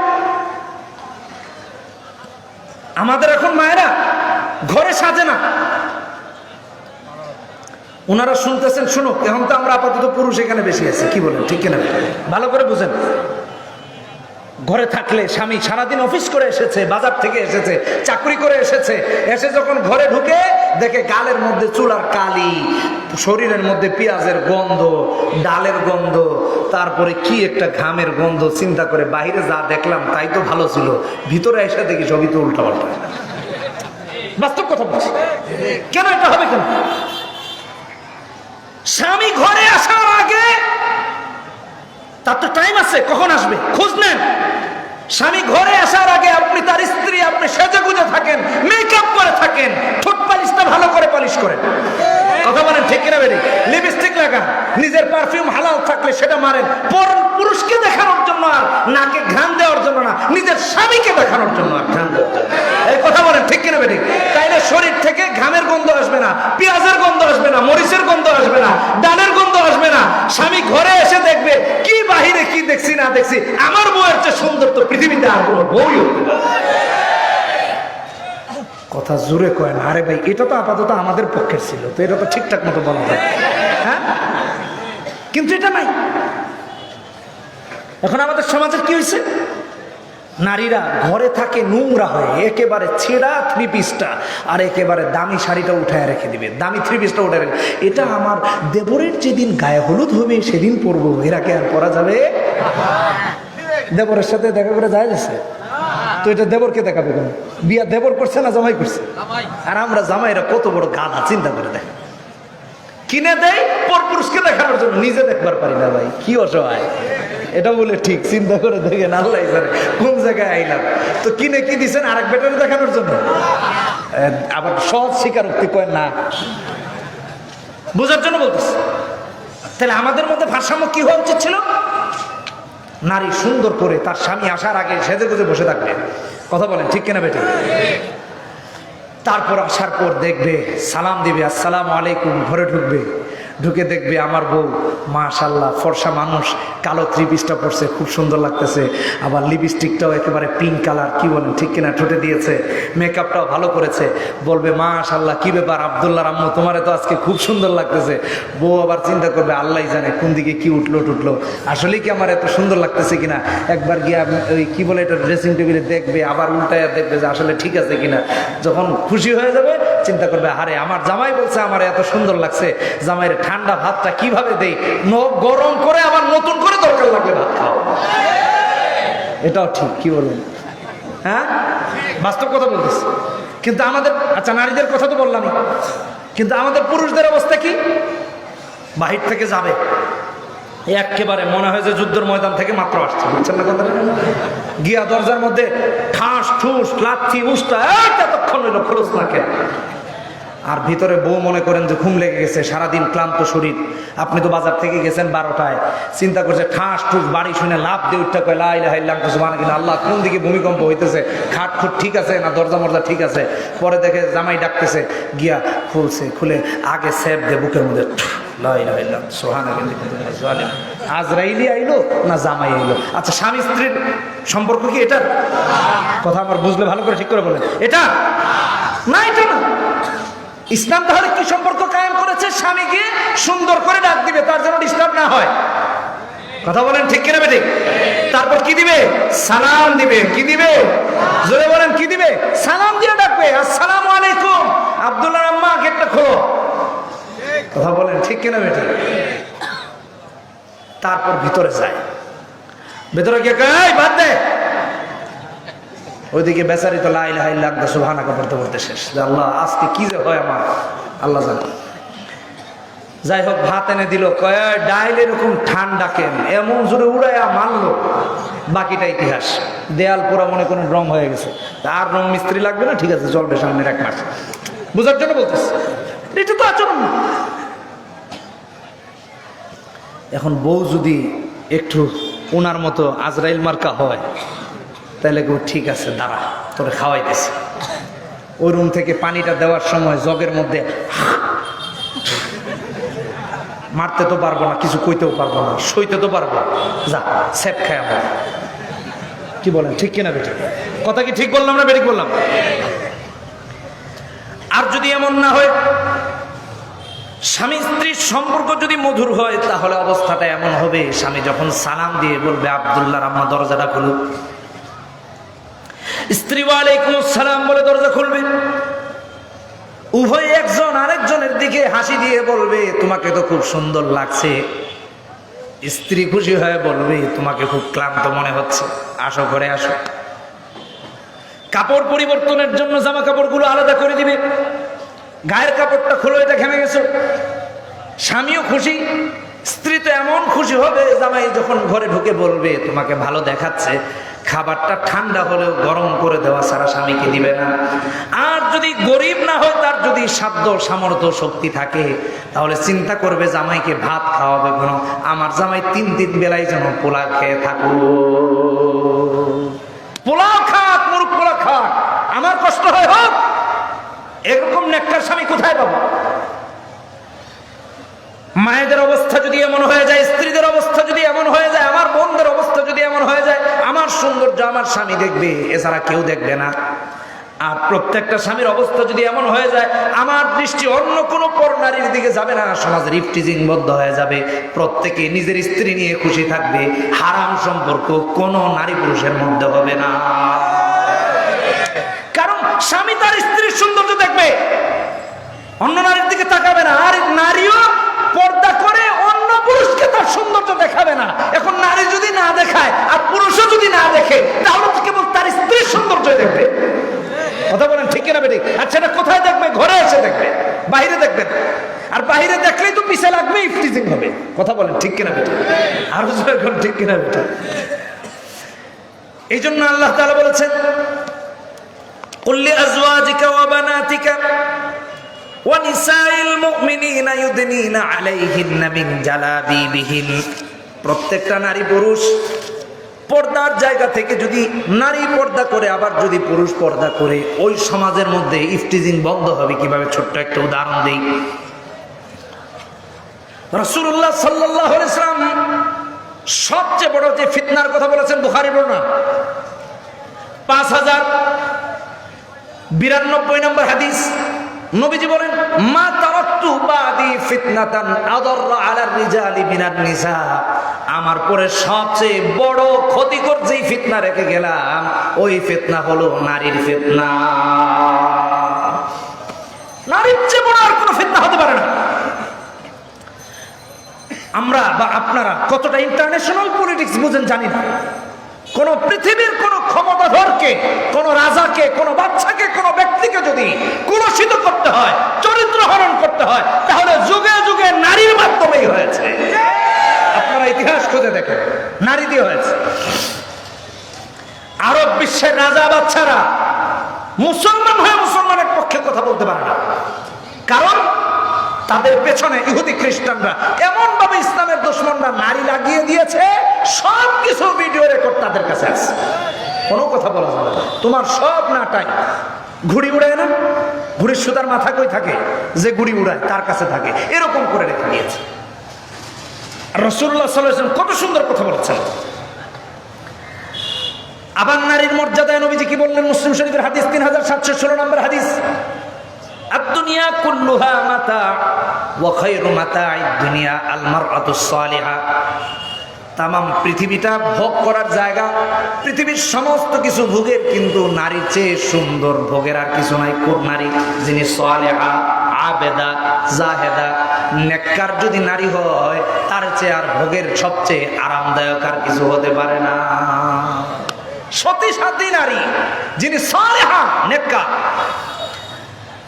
আমাদের এখন মায়েরা ঘরে সাজে না, ওনারা শুনতেছেন, শুনুক। এখন তো আমরা আপাতত পুরুষ এখানে বেশি আছে, কি বলেন ঠিক কিনা? ভালো করে বুঝেন। ঘরে থাকলে স্বামী সারাদিন অফিস করে এসেছে, বাজার থেকে এসেছে, চাকরি করে এসেছে, এসে যখন ঘরে ঢুকে দেখে গালের মধ্যে চুলার কালি, শরীরের মধ্যে পেঁয়াজের গন্ধ, ডালের গন্ধ, তারপরে কি একটা ঘামের গন্ধ, চিন্তা করে বাইরে যা দেখলাম তাই তো ভালো ছিল, ভিতরে এসে দেখি সবই তো উল্টাপাল্টা। বাস্তব কথা বলছি। কেন এটা হবে? কেন? স্বামী ঘরে আসার আগে তার তো টাইম আছে, কখন আসবে খোঁজ নেন। স্বামী ঘরে আসার আগে আপনি তার স্ত্রী, আপনি সেজে গুজে থাকেন, মেকআপ করে থাকেন, ঠোঁট পালিশটা ভালো করে পালিশ করেন। কথা বলেন ঠিক কিনা বেরি? লিপস্টিক লাগান, নিজের পারফিউম হালাল থাকলে সেটা মারেন, পুরুষকে দেখানোর জন্য আর নাকে ঘ্রাণ দেওয়ার জন্য না, নিজের স্বামীকে দেখানোর জন্য আর ঘ্রাণ দেওয়ার জন্য। এই কথা বলেন ঠিক কিনা বেরি? তাইলে শরীর থেকে ঘামের গন্ধ আসবে না, পেঁয়াজের গন্ধ আসবে না, মরিচের গন্ধ আসবে না, ডালের গন্ধ আসবে না। স্বামী ঘরে এসে দেখবে কি বাহিরে কি দেখছি না দেখছি, আমার বউয়ের চেয়ে সুন্দর তো পৃথিবীতে আর কোনো বউই হতে পারে। কথা জোরে কয় না। আরে ভাই, এটা তো আপাতত আমাদের পক্ষের ছিল, তো এটা তো ঠিকঠাক মতো বলা হয়। হ্যাঁ, কিন্তু এটা নাই। এখন আমাদের সমাজের কি হয়েছে? নারীরা ঘরে থাকে নোংরা হয়ে, একেবারে ছেঁড়া থ্রি পিসটা আর একেবারে দামি শাড়িটা উঠায় রেখে দিবে, দামি থ্রি পিসটা উঠে রেখে, এটা আমার দেবরের যেদিন গায়ে হলুদ হবে সেদিন পরবো, এরাকে আর পরা যাবে? দেবরের সাথে দেখা করে যায় যাচ্ছে, তো এটা দেবরকে দেখাবে কেন? বিয়া দেবর করছে না জামাই করছে? আর আমরা জামাইরা কত বড় গাধা, চিন্তা করে দেখ। কিনে দেয় পর পুরুষকে দেখানোর জন্য, নিজে দেখবার পারি না ভাই, কি অসহায়। এটা বলে ঠিক, চিন্তা করে দেখেন, আল্লাহ জানে কোন জায়গায় আইলাম। তো কিনে কি দিচ্ছেন? আরেক বেটারে দেখানোর জন্য। আবার সহজ স্বীকারোক্তি কয় না, বোঝার জন্য বলতেছে। তাহলে আমাদের মধ্যে ভারসাম্য কি হওয়া উচিত ছিল? নারী সুন্দর করে তার স্বামী আসার আগে সেজে গুজে বসে থাকবে। কথা বলেন ঠিক কিনা বেটি? তারপর আসার পর দেখবে, সালাম দিবে, আসসালামু আলাইকুম, ঘরে ঢুকবে, ঢুকে দেখবে আমার বউ মাশাআল্লাহ ফর্সা মানুষ, কালো থ্রি পিসটা পরছে, খুব সুন্দর লাগতেছে, আবার লিপস্টিকটাও একেবারে পিঙ্ক কালার, কি বলেন ঠিক কিনা, ঠোঁটে দিয়েছে, মেকআপটাও ভালো করেছে। বলবে মাশাআল্লাহ, কি ব্যাপার আব্দুল্লাহর আম্মু, তোমারে তো আজকে খুব সুন্দর লাগতেছে। বউ আবার চিন্তা করবে, আল্লাহ জানে কোন দিকে কি উঠলো টুটলো, আসলেই কি আমার এত সুন্দর লাগতেছে কিনা। একবার গিয়ে ওই কি বলে এটা ড্রেসিং টেবিলে দেখবে, আবার উল্টায় দেখবে যে আসলে ঠিক আছে কিনা। যখন খুশি হয়ে যাবে চিন্তা করবে, আরে আমার জামাই বলছে আমার এত সুন্দর লাগছে, জামাইয়ের ঠান্ডা ভাতটা কিভাবে দেই, গরম করে আবার নতুন করে দরকার লাগলে ভাত খাও। এটাও ঠিক, কি বলবেন? হ্যাঁ, বাস্তব কথা বলতেছি। কিন্তু আমাদের, আচ্ছা নারীদের কথা তো বললামই, কিন্তু আমাদের পুরুষদের অবস্থা কি? বাহির থেকে যাবে, একেবারে মনে হয় যে যুদ্ধের ময়দান থেকে মাত্র আসছে, বুঝছেন না কথাটা? গিয়া দরজার মধ্যে ঠাস ঠুস লাথি উস্তা এতক্ষণ হইল খরচ না কেন। আর ভিতরে বউ মনে করেন যে ঘুম লেগে গেছে, সারাদিন ক্লান্ত শরীর, আপনি তো বাজার থেকে গেছেন 12টায়, চিন্তা করছে ঠাস ঠুস বাড়ি শুনে লাভ দিয়ে উঠতে কয় লা ইলাহা ইল্লাল্লাহ সুবহানাল্লাহ, আল্লাহ কোন দিকে ভূমিকম্প হইতেছে, খাট খুট ঠিক আছে না দরজা মরজা ঠিক আছে। পরে দেখে জামাই ডাকতেছে, গিয়া খুলছে, খুলে আগে সেপ দে বুকের মধ্যে, লা ইলাহা ইল্লাল্লাহ সুবহানাল্লাহ। আজরাইলি আইলো না জামাই আইলো? আচ্ছা, স্বামী স্ত্রীর সম্পর্ক কি এটা? কথা আমার বুঝলে ভালো করে ঠিক করে বলেন, এটা না, এটা না। ইসলাম তাহলে কি সম্পর্ক কায়েম করেছে? স্বামীকে সুন্দর করে ডাক দিবে, তার জন্য ডিস্টার্ব না হয়। কথা বলেন ঠিক কিনা বেঠিক? তারপর কি দিবে? সালাম দিবে। কি দিবে? জোরে বলেন, কি দিবে? সালাম দিয়ে ডাকবে, আসসালামু আলাইকুম, আব্দুল্লাহর আম্মা গেটটা খোলো। কথা বলেন ঠিক কিনা বেঠিক? তারপর ভিতরে যায়, ভেতরে গিয়ে কয় বাদ দে। ওইদিকে বেচারি তো লা ইলাহা ইল্লাল্লাহ সুবহানাল্লাহ পড়তে পড়তে শেষ। আল্লাহ আজকে কি যে হয় আমার, আল্লাহ জানে। যাই হোক, ভাত এনে দিল, কয় ডাইল এরকম ঠান্ডা কেন, এমন জোরে উড়াইয়া মারলো, বাকিটা ইতিহাস। দেয়াল পুরা মনে কোনো রং হয়ে গেছে, আর রং মিস্ত্রি লাগবে না, ঠিক আছে চলবে সামনের 1 মাস, বোঝার জন্য বলতেছে। এটা তো আচরণ না। এখন বউ যদি একটু ওনার মতো আজরাইল মার্কা হয়, তাহলে ঠিক আছে দাঁড়া, তোরে খাওয়াই দিছে। ওই রুম থেকে পানিটা দেওয়ার সময় জগের মধ্যে মারতে তো পারবো না, কিছু কইতেও পারবো না, সইতে তো পারবো, যা সেপ খায় আমরা। কি বলেন ঠিক কিনা বেটি? কথা কি ঠিক বললাম না বেঠিক বললাম? আর যদি এমন না হয়, স্বামী স্ত্রীর সম্পর্ক যদি মধুর হয়, তাহলে অবস্থাটা এমন হবে, স্বামী যখন সালাম দিয়ে বলবে আব্দুল্লাহর আম্মা দরজাটা খুলুক, স্ত্রী ওয়ালাইকুম আসসালাম বলে দরজা খুলবে, উভয় একজন আরেকজনের দিকে হাসি দিয়ে বলবে তোমাকে তো খুব সুন্দর লাগছে। স্ত্রী খুশি হয়ে বলবে তোমাকে খুব ক্লান্ত মনে হচ্ছে, আসো ঘরে আসো। কাপড় পরিবর্তনের জন্য জামা কাপড়গুলো আলাদা করে দিবে, গায়ের কাপড়টা খুলো, এটা ঘেমে গেছো। স্বামীও খুশি, স্ত্রী তো এমন খুশি হবে, জামাই যখন ঘরে ঢুকে বলবে তোমাকে ভালো দেখাচ্ছে, খাবারটা ঠান্ডা হলেও গরম করে দেওয়া ছাড়া স্বামীকে দিবে না। আর যদি গরিব না হয়, তার যদি সাধ্য সামর্থ্য শক্তি থাকে, তাহলে চিন্তা করবে জামাইকে ভাত খাওয়াবে কেন, আমার জামাই 3 বেলায় যেন পোলাও খেয়ে থাকো, পোলাও খাক, মুরগ পোলাও খাক, আমার কষ্ট হয় হোক। এরকম নেককার স্বামী কোথায় পাবো? মায়েদের অবস্থা যদি এমন হয়ে যায়, স্ত্রীদের অবস্থা যদি এমন হয়ে যায়, আমার বোনদের অবস্থা যদি এমন হয়ে যায়, আমার সৌন্দর্য আমার স্বামী দেখবে, এছাড়া কেউ দেখবে না। আর প্রত্যেকটা স্বামীর অবস্থা যদি এমন হয়ে যায়, আমার দৃষ্টি অন্য কোনো পর নারীর দিকে যাবে না, সমাজের ইফটিজিং বদ্ধ হয়ে যাবে, প্রত্যেকে নিজের স্ত্রী নিয়ে খুশি থাকবে, হারাম সম্পর্ক কোনো নারী পুরুষের মধ্যে হবে না। কারণ স্বামী তার স্ত্রীর সৌন্দর্য দেখবে, অন্য নারীর দিকে তাকাবে না। আর নারীও পর্দা করে অন্য পুরুষকে তার সৌন্দর্য দেখাবে না। এখন নারী যদি না দেখায় আর পুরুষও যদি না দেখে, তাহলে তো কেবল তার স্ত্রীর সৌন্দর্য দেখবে। কথা বলেন ঠিক কিনা বেঠিক? আচ্ছা, এটা কোথায় দেখবে? ঘরে এসে দেখবে, বাইরে দেখবে না। আর বাইরে দেখলেই তো পিছে লাগবে, ইফটিজিং হবে। কথা বলেন ঠিক কিনা বেঠিক? আর এখন ঠিক কিনা বেঠিক? এই জন্য আল্লাহ তাআলা বলেছেন, কুল লিআজওয়াজিকা ওয়া বানাতিকা ওয়া নিসাইল মুমিনিনা ইউদনিনা আলাইহিন্না মিন জালাবিবিহিন। প্রত্যেকটা নারী পুরুষ পর্দার জায়গা থেকে যদি নারী পর্দা করে, আবার যদি পুরুষ পর্দা করে, ওই সমাজের মধ্যে ইফটিজিং বন্ধ হবে। কিভাবে? ছোট্ট একটা উদাহরণ দেই। রাসূলুল্লাহ সাল্লাল্লাহু আলাইহি ওয়াসাল্লাম সবচেয়ে বড় যে ফিতনার কথা বলেছেন, বুখারী বর্ণনা 5092 নম্বর হাদিস। নবীজি বলেন, মা তারাক্তু বাদি ফিতনাতান আদাররা আলার রিজালি মিনান নিসা। আমার পরে সবচেয়ে বড় ক্ষতিকর যেই ফিতনা রেখে গেলাম, ওই ফিতনা হলো নারীর ফিতনা। নারীর চেয়ে বড় আর কোনো ফিতনা হতে পারে না। আমরা বা আপনারা কতটা ইন্টারন্যাশনাল পলিটিক্স বুঝেন জানি না। কোন পৃথিবীর কোন ক্ষমতাধরকে, কোন রাজাকে, কোন বাচ্চাকে, কোন ব্যক্তিকে যদি কুলসিত করতে হয়, চরিত্র হরণ করতে হয়, তাহলে যুগে যুগে নারীর মাধ্যমেই হয়েছে। আপনারা ইতিহাস খুঁজে দেখেন, নারী দিয়ে হয়েছে। আরব বিশ্বের রাজা বাচ্চারা মুসলমান হয়ে মুসলমানের পক্ষে কথা বলতে পারে না, কারণ তাদের পেছনে ইহুদি খ্রিস্টানরা এমন ভাবে ইসলামের দুশমনরা নারী লাগিয়ে দিয়েছে, সবকিছু ভিডিও রেকর্ড তাদের কাছে আছে, কোনো কথা বলা যাবে না। তোমার সব নাটাই ঘুড়ি উড়ায় না, ঘুড়ির সুতার মাথা কই থাকে, যে ঘুড়ি উড়ায় তার কাছে থাকে, এরকম করে রেখে দিয়েছে। রাসূলুল্লাহ সাল্লাল্লাহু আলাইহি ওয়াসাল্লাম কত সুন্দর কথা বলেছেন। আবার নারীর মর্যাদায় নবীজি কি বললেন? মুসলিম শরীফের হাদিস 3716 নম্বর হাদিস, আদ-দুনিয়া কুল্লুহা মাতা ওয়া খায়রু মাতা'id দুনিয়া আল মারআতুস সালিহা। তামাম পৃথিবীটা ভোগ করার জায়গা, পৃথিবীর সমস্ত কিছু ভোগের, কিন্তু নারীর চেয়ে সুন্দর ভোগের আর কিছু নাই। কোন নারী? যিনি সালেহা, আবেদা, জাহেদা, নেককার যদি নারী হয়, তার চেয়ে আর ভোগের সবচেয়ে আরামদায়ক আর কিছু হতে পারে না। সতী সাথী নারী যিনি সালেহা, নেককার,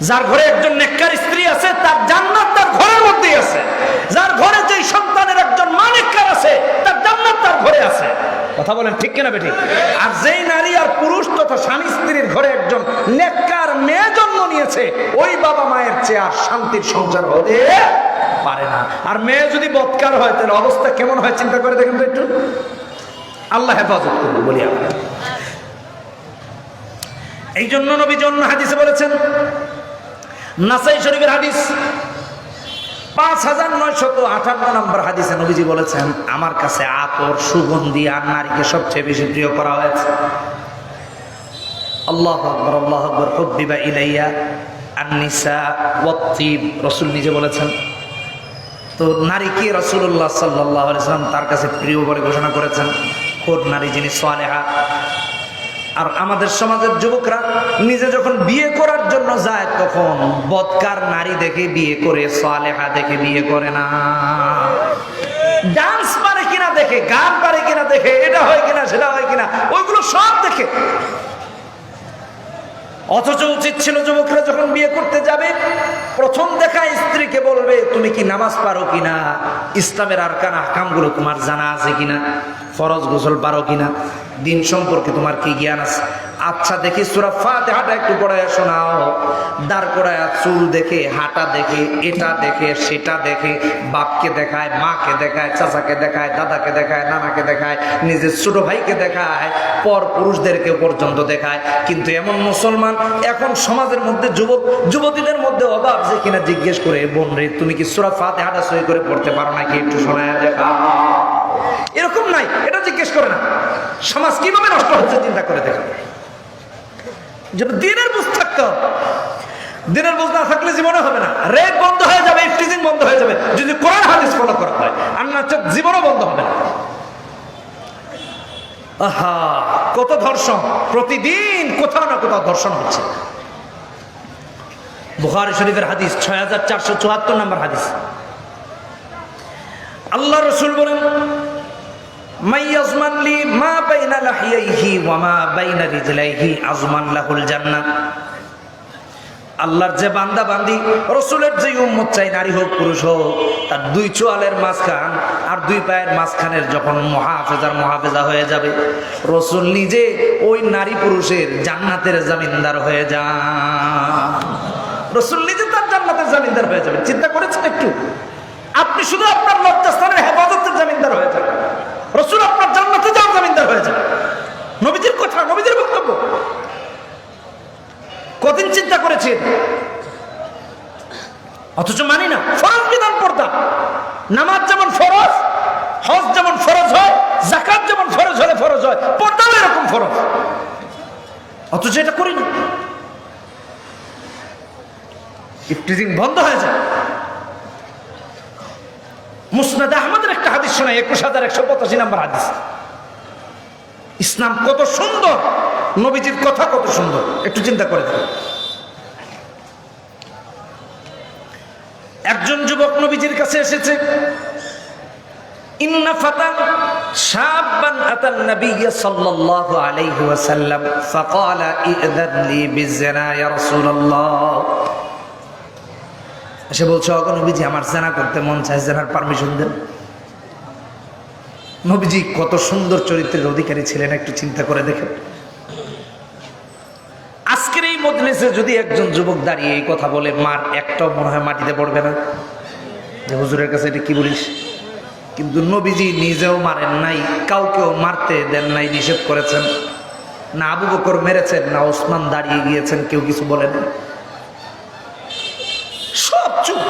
যার ঘরে একজন নেককার স্ত্রী আছে, তার জান্নাত তার ঘরের মধ্যেই আছে। যার ঘরে যেই সন্তানের একজন মা নেককার আছে, তার জান্নাত তার ঘরে আছে। কথা বলেন ঠিক কিনা বেঠিক? আর যেই নারী আর পুরুষ তথা স্বামী স্ত্রীর ঘরে একজন নেককার মেয়ে জন্ম নিয়েছে, ওই বাবা মায়ের চেয়ে আর শান্তির সংসার হতে পারে না। আর মেয়ে যদি বৎকার হয়, তাহলে অবস্থা কেমন হয় চিন্তা করে দেখেন তো একটু। আল্লাহ হেফাজত করবো বলি আমরা। এই জন্য নবী অন্য হাদিসে বলেছেন, নাসাই শরীফের হাদিস 5958 নম্বর হাদিসে নবীজি বলেছেন, আমার কাছে আতর, সুগন্ধি আর নারীকে সবচেয়ে বেশি প্রিয় করা হয়েছে। আল্লাহু আকবার, আল্লাহু আকবার। হুব্বিবা ইলাইয়া আন-নিসা ওয়াত-তিব, রাসূল নিজে বলেছেন। তো নারীকে রাসূলুল্লাহ সাল্লাল্লাহু আলাইহি ওয়াসাল্লাম তার কাছে প্রিয় বলে ঘোষণা করেছেন। কোন নারী? যিনি সালেহা। আর আমাদের সমাজের যুবকরা নিজে যখন বিয়ে করার জন্য যায়, তখন বদকার নারী দেখে বিয়ে করে, সালেহা দেখে বিয়ে করে না। ডান্স পারে কিনা দেখে, গান পারে কিনা দেখে, এটা হয় কিনা সেটা হয় কিনা, ওইগুলো সব দেখে। অথচ উচিত ছিল যুবকরা যখন বিয়ে করতে যাবে, প্রথম দেখা স্ত্রীকে বলবে, তুমি কি নামাজ পারো কিনা, ইসলামের আরকান আহকামগুলো তোমার জানা আছে কিনা, ফরজ গোসল পারো কিনা, দিন সম্পর্কে তোমার কি জ্ঞান আছে। আচ্ছা দেখি সূরা ফাতিহাটা একটু পড়ায় শোনাও। দাঁড় করায় চুল দেখে, হাঁটা দেখে, এটা দেখে, সেটা দেখে, বাপকে দেখায়, মাকে দেখায়, চাচাকে দেখায়, দাদাকে দেখায়, নানাকে দেখায়, নিজের ছোট ভাইকে দেখায়, পর পুরুষদেরকে পর্যন্ত দেখায়। কিন্তু এমন মুসলমান এখন সমাজের মধ্যে যুবতীদের মধ্যে অভাব, যে কিনা জিজ্ঞেস করে, বোন রে তুমি কি সূরা ফাতিহাটা সহি করে পড়তে পারো নাকি, একটু শোনায় দেখা। এরকম নাই, এটা জিজ্ঞেস করে না। সমাজ কিভাবে নষ্ট হচ্ছে চিন্তা করে দেখো। দিনের বুঝ থাকতে হবে, দিনের বুঝ না থাকলে জীবনে হবে না। রেপ বন্ধ হয়ে যাবে, ইফটিজিং বন্ধ হয়ে যাবে যদি কোরআন হাদিস ফলো করা হয়, আর না জীবনও বন্ধ হবে না। আহা, কত ধর্ষণ, প্রতিদিন কোথাও না কোথাও ধর্ষণ হচ্ছে। বুখারী শরীফের হাদিস 6474 নম্বর হাদিস, আল্লাহ রাসূল বলেন, মাইয়াজমান লি মা বাইনা লাহিয়াইহি ওয়া মা বাইনা রিজলাইহি আজমান লাহুল জান্নাহ। আল্লাহর যে বান্দা বান্দি, রাসূলের যে উম্মত চাই, নারী হোক পুরুষ হোক, তার দুই চোয়ালের মাঝখান আর দুই পায়ের মাঝখানের যখন মুহাফেজা হয়ে যাবে, রাসূল নিজে ওই নারী পুরুষের জান্নাতের জামিনদার হয়ে যান। রাসূল নিজে তার জান্নাতের জামিনদার হয়ে যাবে। চিন্তা করেছেন একটু? আপনি শুধু আপনার লজ্জাস্থানের হেফাজতের জামিনদার হয়ে যান, রাসূল আপনার জান্নাতে যাওয়ার জামিনদার হয়ে যান। নবীজির কথা, নবীজির বক্তব্য। কদিন চিন্তা করেছেন? অথচ মানি না। ফরজ বিধান পর্দা, নামাজ যেমন ফরজ, হজ যেমন ফরজ হয়, যাকাত যেমন ফরজ হলে ফরজ হয়, পর্দাও এরকম ফরজ, অথচ এটা করি না। ইফতিজিং বন্ধ হয়ে যায়। মুসনাদ আহমদের একটা হাদিস শোনায়, 21185 নম্বর হাদিস। ইসলাম কত সুন্দর, নবীজির কথা কত সুন্দর, একটু চিন্তা করে দেখুন। একজন যুবক নবীজির কাছে এসেছে, ইন্না ফাতান শাবান আতান নবী সাল্লাল্লাহু আলাইহি ওয়াসাল্লাম ফাকালা ইযন লি বিযনা ইয়া রাসূলুল্লাহ। সে বলছে, ওগো নবীজি, আমার জিনা করতে মন চায়, জিনার পারমিশন দেন। নবীজি কত সুন্দর চরিত্রের অধিকারী ছিলেন একটু চিন্তা করে দেখেন। আজকের এই মজলিসে যদি একজন যুবক দাঁড়িয়ে এই কথা বলে, মার একটাও মনে হয় মাটিতে পড়বে না যে হুজুরের কাছে এটা কি বলিস। কিন্তু নবীজি নিজেও মারেন নাই, কাউকেও মারতে দেন নাই, নিষেধ করেছেন না। আবু বকর মেরেছেন না, ওসমান দাঁড়িয়ে গিয়েছেন, কেউ কিছু বলেন, সব চুপ।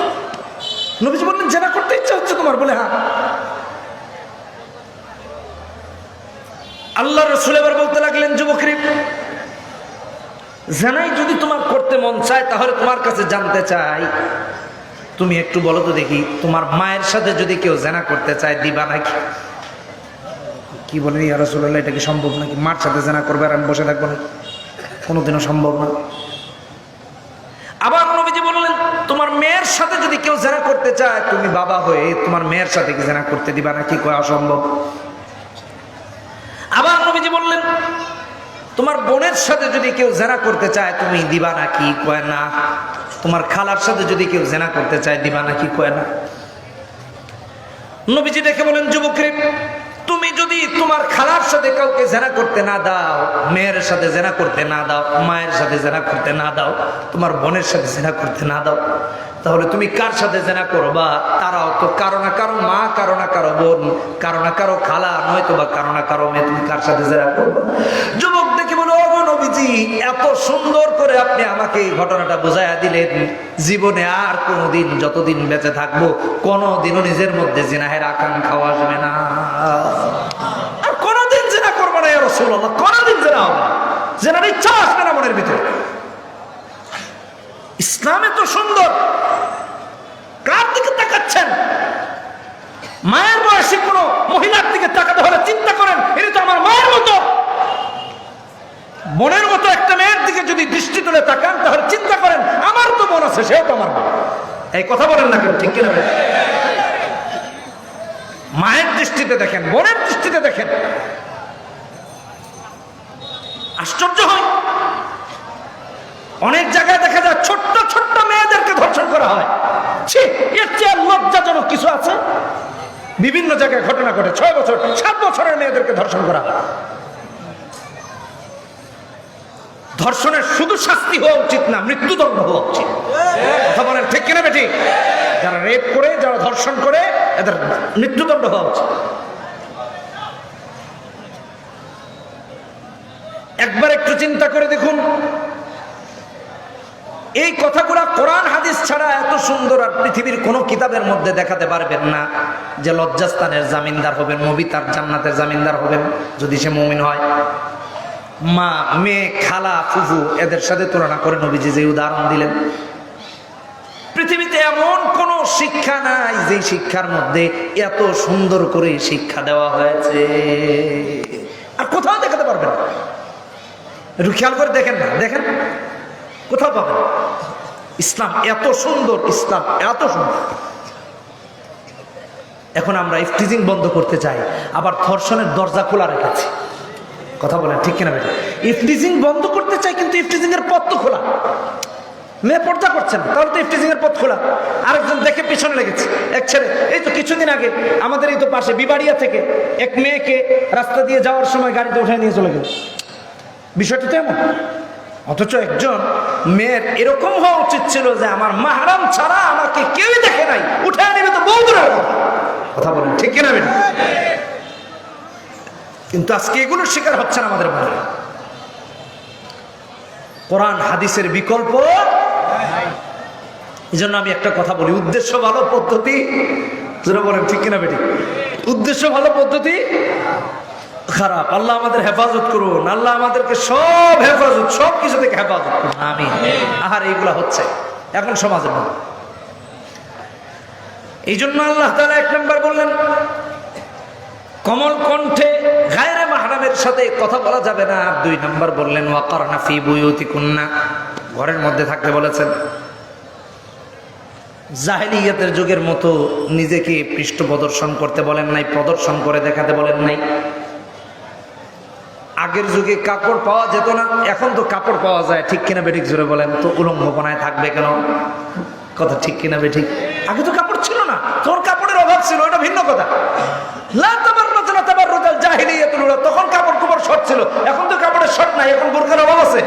নবীজি বললেন জেনা করতে ইচ্ছা হচ্ছে তোমার, বলে হ্যাঁ। আল্লাহ রাসূল এবার বলতে লাগলেন, যুবকরে জেনাই যদি তোমার করতে মন চায় তাহলে তোমার কাছে জানতে চাই, তুমি একটু বলো তো দেখি, তোমার মায়ের সাথে যদি কেউ জেনা করতে চায় দিবা নাকি? কি বলেন ইয়া রাসূলুল্লাহ, এটা কি সম্ভব নাকি? মার সাথে জেনা করবে আর আমি বসে থাকবো না? কোনোদিনও সম্ভব না। আবার নবীজি বললেন, তোমার মেয়ের সাথে যদি কেউ জেনা করতে চায়, তুমি বাবা হয়ে তোমার মেয়ের সাথে কি জেনা করতে দিবা নাকি? কয় অসম্ভব। আবার নবীজি বললেন, তোমার বোনের সাথে যদি কেউ জেনা করতে চায় তুমি দিবা নাকি? কয় না। তোমার খালার সাথে যদি কেউ জেনা করতে চায় দিবা নাকি? কয় না। নবীজি ডেকে বলেন, যুবকরে তুমি যদি তোমার খালার সাথে কাউকে জেনা করতে না দাও, মেয়ের সাথে জেনা করতে না দাও, মায়ের সাথে জেনা করতে না দাও, তোমার বোনের সাথে জেনা করতে না দাও, তাহলে তুমি কার সাথে জেনা করবা? তারাও তো কারো না কারো মা, কারো না কারো বোন, কারো না কারো খালা, নয়তো বা কারো না কারো মেয়ে, তুমি কার সাথে জেনা করবা? যুবক দেখে বলো, ওগো নবীজি, এত সুন্দর করে আপনি আমাকে এই ঘটনাটা বুঝাইয়া দিলেন, জীবনে আর কোনোদিন যতদিন বেঁচে থাকবো কোনোদিনও নিজের মধ্যে জিনাহের আকাঙ্ক্ষাও আসবে না, আর কোনোদিন জিনা করবো না ইয়া রাসূলুল্লাহ, কোনোদিন জিনা হবে না, জিনার ইচ্ছা আসবে না মনের ভিতরে। ইসলাম এত সুন্দর, কার দিকে তাকাচ্ছেন? মায়ের বয়সী কোনো মহিলার দিকে তাকাতে হলে চিন্তা করেন, এটা তো আমার মায়ের মতো। বোনের মতো একটা মেয়ের দিকে যদি দৃষ্টি তুলে তাকান তাহলে চিন্তা করেন, আমার তো বোন আছে, সেও তো আমার বোন। এই কথা বলেন না কেন, ঠিক কিনা? মায়ের দৃষ্টিতে দেখেন, বোনের দৃষ্টিতে দেখেন, আশ্চর্য হয়। অনেক জায়গায় দেখা যায় ছোট্ট ছোট্ট মেয়েদেরকে ধর্ষণ করা হয়। এর চেয়ে লজ্জাজনক কিছু আছে? বিভিন্ন জায়গায় ঘটনা ঘটে, 6 বছর 7 বছরের মেয়েদেরকে ধর্ষণ করা হয়। ধর্ষণের শুধু শাস্তি হওয়া উচিত না, মৃত্যুদণ্ড হওয়া উচিত। কথা বলেন ঠিক কিনা বেটি? যারা রেপ করে, যারা ধর্ষণ করে, এদের মৃত্যুদণ্ড হওয়া উচিত। একবার একটু চিন্তা করে দেখুন, এই কথাগুলো কোরআন হাদিস ছাড়া এত সুন্দর আর পৃথিবীর কোন কিতাবের মধ্যে দেখাতে পারবেন না যে লজ্জাস্থানের জামিনদার হবেন, নবী তার জান্নাতের জামিনদার হবেন যদি সে মুমিন হয়। মা, মেয়ে, খালা, ফুফু, এদের সাথে তুলনা করে নবীজি যে উদাহরণ দিলেন, পৃথিবীতে এমন কোন শিক্ষা নাই যে শিক্ষার মধ্যে এত সুন্দর করে শিক্ষা দেওয়া হয়েছে, আর কোথাও দেখাতে পারবেন না। একটু খেয়াল করে দেখেন না, দেখেন কোথাও পাবেন। ইসলাম এত সুন্দর, ইসলাম এত সুন্দর। এখন আমরা ইফতিজিং বন্ধ করতে চাই, আবার ধর্ষণের দরজা খোলা রেখেছি। কথা বলেন ঠিক কিনা বেটা? ইফতিজিং বন্ধ করতে চাই, কিন্তু ইফতিজিং এর পথ তো খোলা। মেয়ে পর্দা করছে না, তাহলে তো ইফতিজিং এর পথ খোলা। আরেকজন দেখে পিছনে লেগেছে, এক ছেলে। এই তো কিছুদিন আগে আমাদের এই তো পাশে বিবাড়িয়া থেকে এক মেয়েকে রাস্তা দিয়ে যাওয়ার সময় গাড়িতে উঠে নিয়ে চলে গেল। বিষয়টা তো এমন। অথচ একজন মেয়ের এরকম হওয়া উচিত ছিল যে আমার মাহরাম ছাড়া আমাকে কেউই দেখে নাই, উঠে নেবে তো বহু দূরের কথা। কথা বলেন ঠিক কিনা বেটা? কিন্তু আজকে এগুলোর শিকার হচ্ছেন আমাদের ভাই। কোরআন হাদিসের বিকল্প। এই জন্য আমি একটা কথা বলি, উদ্দেশ্য ভালো, পদ্ধতি যেটা বলেন ঠিক কিনা বেটি? উদ্দেশ্য ভালো, পদ্ধতি খারাপ। আল্লাহ আমাদের হেফাজত করুন, আল্লাহ আমাদেরকে সব হেফাজত, সব কিছু থেকে হেফাজত করুন, আমিন। আহার এইগুলা হচ্ছে এখন সমাজের মধ্যে। এই জন্য আল্লাহ তাআলা 1 নম্বর বললেন, কমল কণ্ঠে গায়রে মাহরামের সাথে কথা বলা যাবে না। 2 নম্বর বললেন ওয়াকারনা ফি বুয়ুতিকুন্না, ঘরের মধ্যে থাকতে বলেছেন। জাহেলিয়াতের যুগের মতো নিজেকে পৃষ্ঠ প্রদর্শন করতে বলেন নাই, প্রদর্শন করে দেখাতে বলেন নাই। আগের যুগে কাপড় পাওয়া যেত না, এখন তো কাপড় পাওয়া যায়, ঠিক কিনা বেঠিক? জোরে বলেন তো, উলঙ্গপনায় থাকবে কেন? কথা ঠিক কিনা বেঠিক? আগে তো কাপড় ছিল না, তোর কাপড়ের অভাব ছিল, এটা ভিন্ন কথা। লা তাবাররাজনা চাই, এখন বোরকার অভাব আছে?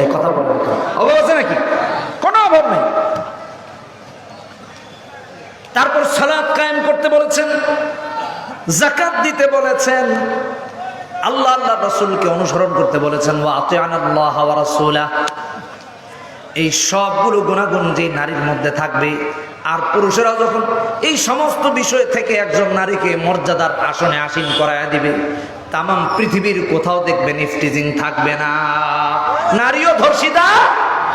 এই কথা বলেন, অভাব আছে নাকি? কোনো অভাব নেই। তারপর সালাত কায়েম করতে বলেছেন, যাকাত দিতে বলেছেন, আল্লাহ আল্লাহ রাসূলকে অনুসরণ করতে বলেছেন, ওয়া আতিআনাল্লাহ ওয়া রাসূলা। এই সবগুলো গুণাগুণ যে নারীর মধ্যে থাকবে, আর পুরুষেরা যখন এই সমস্ত বিষয় থেকে একজন নারীকে মর্যাদার আসনে আসীন করায় দিবে, তামাম পৃথিবীর কোথাও দেখবেন ইফটিজিং থাকবে না, নারীও ধর্ষিতা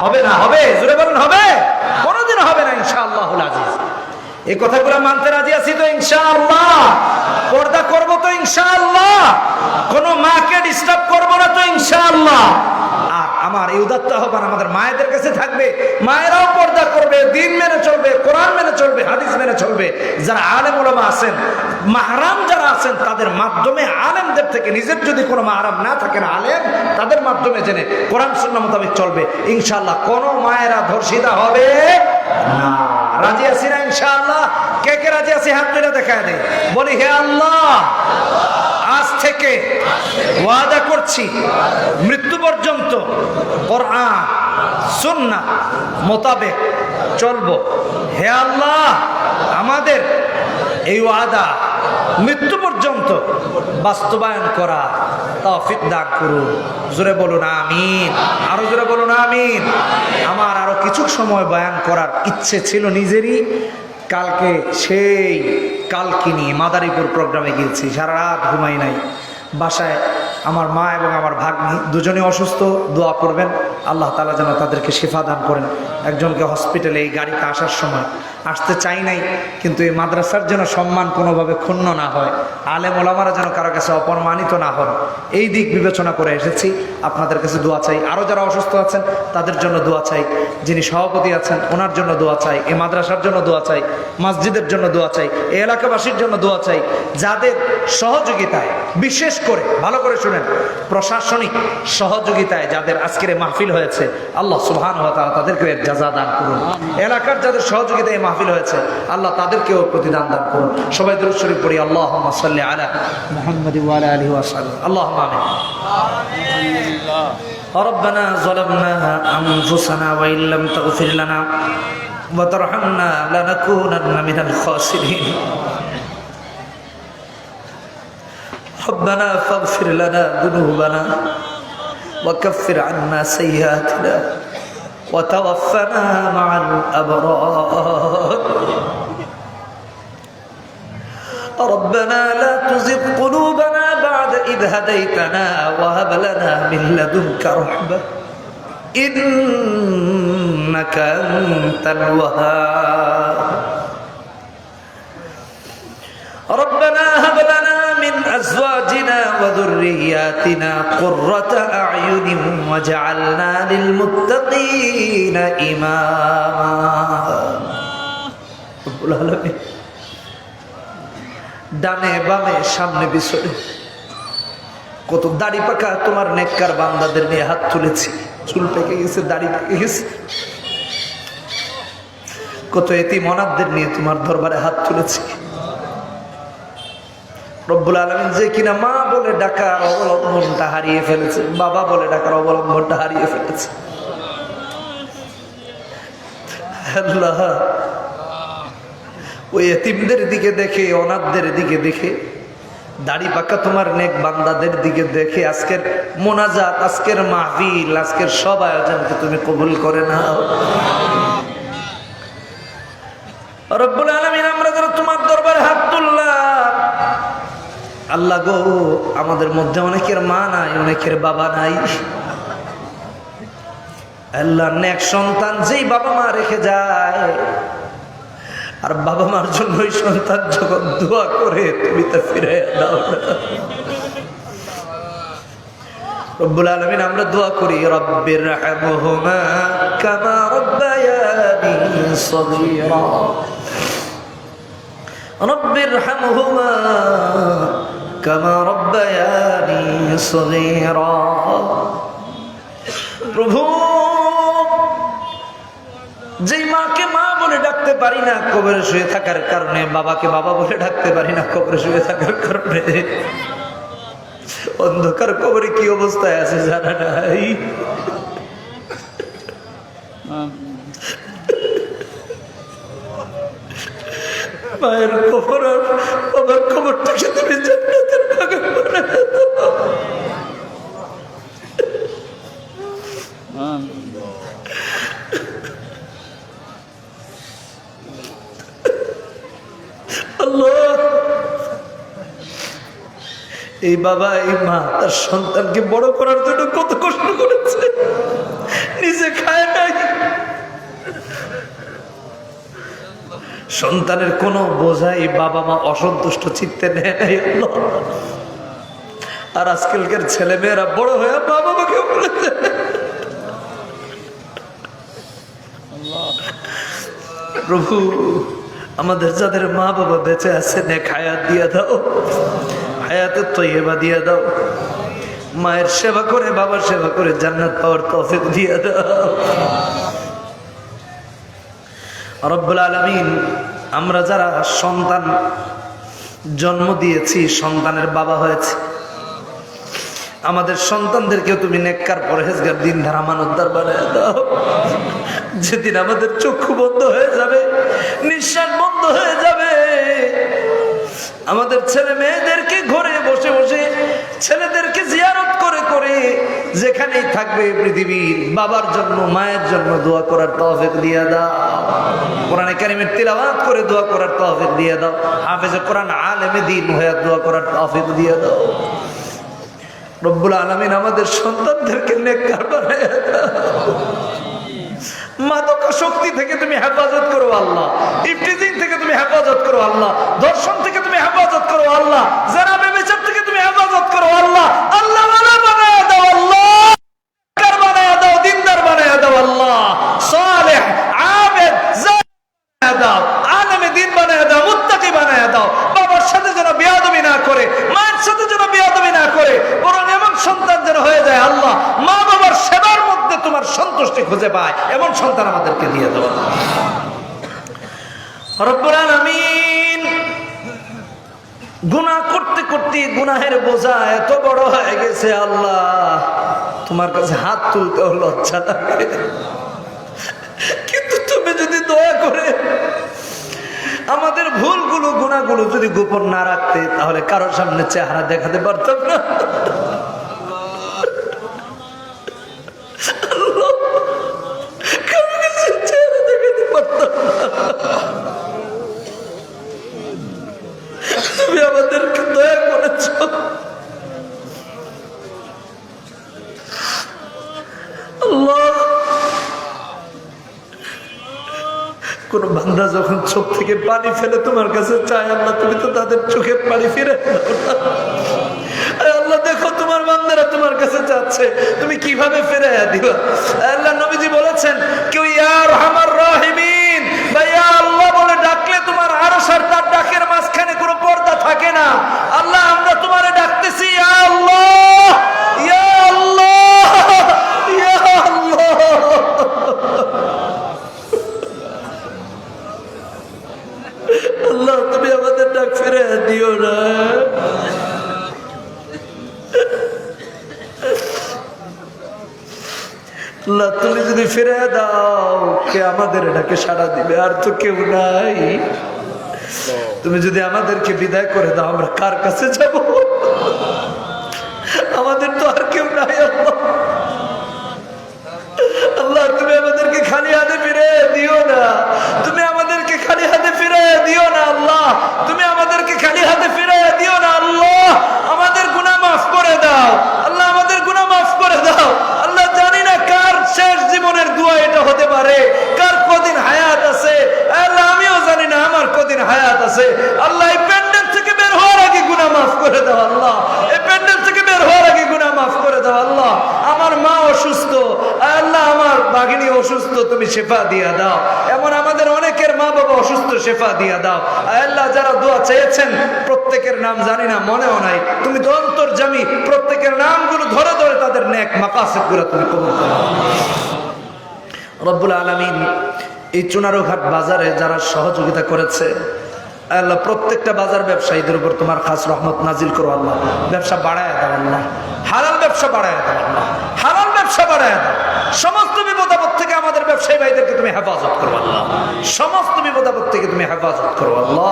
হবে না। হবে? জোরে বলেন হবে? কোনোদিন হবে না ইনশাআল্লাহুল আজিজ। এই কথাগুলো মানতে রাজি আছি তো ইনশাআল্লাহ? পর্দা করব তো ইনশাআল্লাহ? কোনো মাকে ডিস্টার্ব করব না তো ইনশাআল্লাহ? আর আমার এই উদাত্ত আহ্বান আমাদের মায়েদের কাছে থাকবে, মায়েরাও পর্দা করবে, দিন মেনে চলবে, কোরআন মেনে চলবে, হাদিস মেনে চলবে। যারা আলেম ওলামা আছেন, মাহরাম যারা আছেন, তাদের মাধ্যমে, আলেমদের থেকে, নিজের যদি কোনো মাহরাম না থাকেন আলেম, তাদের মাধ্যমে জেনে কোরআন সুন্নাহ মোতাবেক চলবে, ইনশাআল্লাহ কোনো মায়েরা ধর্ষিতা হবে না। রাজি আছি না ইনশাআল্লাহ? কে কে রাজি আছি হাত তুলে দেখায় দেয়। বলি, হে আল্লাহ, আজ থেকে ওয়াদা করছি মৃত্যু পর্যন্ত কোরআন সুন্নাহ মোতাবেক চলবো। হে আল্লাহ, আমাদের এই ওয়াদা মৃত্যু পর্যন্ত বাস্তবায়ন করা তৌফিক দান করুন। জোরে বলুন আমিন। আরো জোরে বলুন আমিন। আমার আরো কিছু সময় বয়ান করার ইচ্ছে ছিল নিজেরই। কালকে সেই কালকিনি মাদারীপুর প্রোগ্রামে গিয়েছি, সারা রাত ঘুমাই নাই। বাসায় আমার মা এবং আমার ভাগ্নি দুজনে অসুস্থ, দোয়া করবেন আল্লাহ তাআলা যেন তাদেরকে শিফা দান করেন। একজনকে হসপিটালে এই গাড়িতে আসার সময়, আসতে চাই নাই, কিন্তু এই মাদ্রাসার যেন সম্মান কোনোভাবে ক্ষুণ্ণ না হয়, আলেম ওলামারা যেন কারো কাছে অপমানিত না হন, এই দিক বিবেচনা করে এসেছি। আপনাদের কাছে দোয়া চাই। আরও যারা অসুস্থ আছেন তাদের জন্য দোয়া চাই, যিনি সভাপতি আছেন ওনার জন্য দোয়া চাই, এই মাদ্রাসার জন্য দোয়া চাই, মসজিদের জন্য দোয়া চাই, এই এলাকাবাসীর জন্য দোয়া চাই, যাদের সহযোগিতায়, বিশেষ করে ভালো করে শুনেন, প্রশাসনিক সহযোগিতায় যাদের আজকের মাহফিল হয়েছে, আল্লাহ সুবহানাহু ওয়া তাআলা তাদেরকে এর জাযা দান করুন। এলাকার যাদের সহযোগিতায় এই মাহফিল হয়েছে, আল্লাহ তাদেরকেও প্রতিদান দান করুন। সবাই দুরূদ শরীফ পড়ি, আল্লাহুম্মা সাল্লি আলা মুহাম্মাদ ওয়া আলা আলিহি ওয়া সাল্লাম। আল্লাহুম্মা আমিন। ربنا ظلمنا أنفسنا وإن لم تغفر لنا وترحمنا لنكونن من الخاسرين ربنا فاغفر لنا ذنوبنا وكفر عنا سيئاتنا وتوفنا مع الأبرار ربنا لا تزغ قلوبنا بعد إذ هديتنا وهب لنا من لدنك رحمة إنك أنت الوهاب ربنا هب لنا من أزواجنا وذرياتنا قرة أعين واجعلنا للمتقين إماما رب العالمين ডানে বামে সামনে পিছনে কত দাড়ি পাকা তোমার নেককার বান্দাদের নিয়ে হাত তুলেছি, চুল পেকে গেছে, দাড়ি পেকে গেছে, কত এতিম অনাথদের নিয়ে তোমার দরবারে হাত তুলেছি। রব্বুল আলামিন যে কিনা মা বলে ডাকার অবলম্বনটা হারিয়ে ফেলেছে, বাবা বলে ডাকার অবলম্বনটা হারিয়ে ফেলেছে, আল্লাহ ওই এতিমদের দিকে দেখে, অনাথদের দিকে দেখে, দাড়ি পাকা তোমার নেক বান্দাদের দিকে দেখে আজকের মোনাজাত, আজকের মাহফিল, আজকের সব আয়োজনকে তুমি কবুল করে নাও রব্বুল আলামিন। আমরা যারা তোমার দরবারে হাত তুললাম, আল্লাহ গো, আমাদের মধ্যে অনেকের মা নাই, অনেকের বাবা নাই। আল্লাহ, নেক সন্তান যেই বাবা মা রেখে যায়, আর বাবা মার জন্য ওই সন্তান যখন দোয়া করে, তুমি তা ফিরে দাও না রব্বুল আলামিন। আমরা দোয়া করি, রব্বির রহমহুমা কামা রাব্বায়ানি সগীরা, রব্বির রহমহুমা কামা রাব্বায়ানি সগীরা। প্রভু, যেই মাকে মা বলে ডাকতে পারি না কবরে শুয়ে থাকার কারণে, বাবাকে বাবা বলে ডাকতে পারি না কবরে শুয়ে থাকার কারণে, অন্ধকার কবরে কি অবস্থায় আছে জানা নাই। মায়ের কবর আর বাবার কবরটাকে তুমি জান্নাতের বাগান বানায় দাও। আল্লাহ, এই বাবা এই মা তার সন্তানকে বড় করার জন্য কত কষ্ট করেছে, নিজে খায় নাই। সন্তানের কোনো বোঝাই বাবা মা অসন্তুষ্ট চিত্তে নেয় নাই আল্লাহ। আর আজকালকার ছেলে মেয়েরা বড় হয়ে মা বাবাকে বলেছে। প্রভু, আমাদের যাদের মা বাবা বেঁচে আছে নেক হায়াত দিয়ে দাও, হায়াতে তৈয়বা দিয়ে দাও। মায়ের সেবা করে বাবার সেবা করে জান্নাত পাওয়ার তৌফিক দিয়ে দাও রব্বুল আলামিন। আমরা যারা সন্তান জন্ম দিয়েছি, সন্তানের বাবা হয়েছে, আমাদের সন্তানদেরকেও তুমি নেককার পরহেজগার দিনদার আমানতদার বানায় দাও। যেদিন আমাদের চক্ষু বন্ধ হয়ে যাবে, নিঃশ্বাস বন্ধ হয়ে যাবে, আমাদের ছেলে মেয়েদেরকে ঘরে বসে বসে, ছেলেদেরকে জিয়ারত করে করে যেখানেই থাকবে পৃথিবীর, বাবার জন্য মায়ের জন্য দোয়া করার তৌফিক দিয়ে দাও। কোরআনে কারিমের তিলাওয়াত করে দোয়া করার তৌফিক দিয়ে দাও। হাফেজে কোরআন আলেমে দ্বীন হয়ে দোয়া করার তৌফিক দিয়ে দাও রব্বুল আলামিন। আমাদের সন্তানদেরকে নেককার বানায় দাও। মাদকাসক্তি থেকে তুমি হেফাজত করো আল্লাহ, ইফতিজিং থেকে তুমি হেফাজত করো আল্লাহ, দর্শন থেকে তুমি হেফাজত করো আল্লাহ, যারা বেবিচার থেকে তুমি হেফাজত করো আল্লাহ। আল্লাহ ওয়ালা বানায় দাও আল্লাহ, নেককার বানায় দাও, দিনদার বানায় দাও আল্লাহ, সালেহ আবেদ বানায় দাও, আলেমে দ্বীন বানায় দাও, মুত্তাকি বানায় দাও। বাবার সাথে যেন বেয়াদবি না করে, মায়ের সাথে যেন বেয়াদবি না করে, বরং এমন সন্তান যেন হয়ে যায় আল্লাহ মা বাবার সেবার মধ্যে তোমার সন্তুষ্টি খুঁজে পায়, এমন সন্তান আমাদেরকে দিয়ে দেওয়া রব্বুল আলামিন। গুনাহ করতে করতে গুনাহের বোঝা এত বড় হয়ে গেছে আল্লাহ, তোমার কাছে হাত তুলতেও লজ্জা লাগে। কিন্তু তুমি যদি দয়া করে আমাদের ভুলগুলো গুনাহগুলো যদি গোপন না রাখতে, তাহলে কারোর সামনে চেহারা দেখাতে পারতাম না। তুমি আমাদেরকে দয়া করেছ আল্লাহ। কোন বান্দা যখন চোখ থেকে পানি ফেলে তোমার কাছে চায় আল্লাহ, তুমি তো তাদের চোখের পানি ফিরে আল্লাহ। দেখো তোমার বান্দারা তোমার কাছে যাচ্ছে, তুমি কিভাবে ফিরে দিবা আল্লাহ। নবীজি বলেছেন, কেউ ইয়া আরহামার রাহিমিন বা ইয়া আল্লাহ বলে ডাকলে তোমার আরশ আর তার ডাকের মাঝখানে কোনো পর্দা থাকে না। আল্লাহ, আমরা তোমারে ডাকতেছি ইয়া আল্লাহ, ইয়া আল্লাহ, ইয়া আল্লাহ। আল্লাহ, তুমি আমাদের ডাক ফিরে দিও না। আল্লাহ, তুমি যদি ফিরে দাও, কে আমাদের ডাকে সাড়া দিবে? আর তো কেউ নাই। তুমি যদি আমাদেরকে বিদায় করে দাও, আমরা কার কাছে যাব? আমাদের তো আর কেউ নাই আল্লাহ। আল্লাহ, তুমি আমাদেরকে খালি হাতে ফিরে দিও না, তুমি আমাদেরকে খালি হাতে ফিরে দিও না আল্লাহ, তুমি আমাদেরকে খালি হাতে ফিরে দিও না আল্লাহ। আমাদের গুনাহ মাফ করে দাও আল্লাহ, আমাদের গুনাহ মাফ করে দাও আল্লাহ। জানি না কার শেষ জীবনের দোয়া এটা হতে পারে, কার কদিন হায়াত আছে আল্লাহ, আমিও জানি না আমার কদিন হায়াত আছে আল্লাহ। এই প্যান্ডেল থেকে বের হওয়ার আগে গুনাহ মাফ করে দাও আল্লাহ, এই প্যান্ডেল থেকে বের হওয়ার আগে গুনাহ মাফ করে দাও আল্লাহ। আমার মা অসুস্থ আল্লাহ, আমার বাগিনী অসুস্থ, তুমি শেফা দিয়া দাও। এমন আমাদের অনেকের মা বাবা অসুস্থ, শেফা দিয়া দাও আল্লাহ। যারা দোয়া চেয়েছেন প্রত্যেকের নাম জানি না, মনেও নাই, তুমি তো অন্তর্যামী, প্রত্যেকের নামগুলো ধরে ধরে তাদের নেক মাকাসিদগুলো তুমি কবুল করো রব্বুল আলামিন। এই চুনারুঘাট বাজারে যারা সহযোগিতা করেছে আল্লাহ প্রত্যেকটা বাজার ব্যবসায়ীদের উপর তোমার খাস রহমত নাজিল করো আল্লাহ। ব্যবসা বাড়ায় দাও আল্লাহ, হালাল ব্যবসা বাড়ায় দাও আল্লাহ, হালাল ব্যবসা বাড়ায় দাও। সমস্ত বিপদ আপদ থেকে আমাদের ব্যবসায়ী ভাইদেরকে তুমি হেফাজত করো আল্লাহ, সমস্ত বিপদ আপদ থেকে তুমি হেফাজত করো আল্লাহ।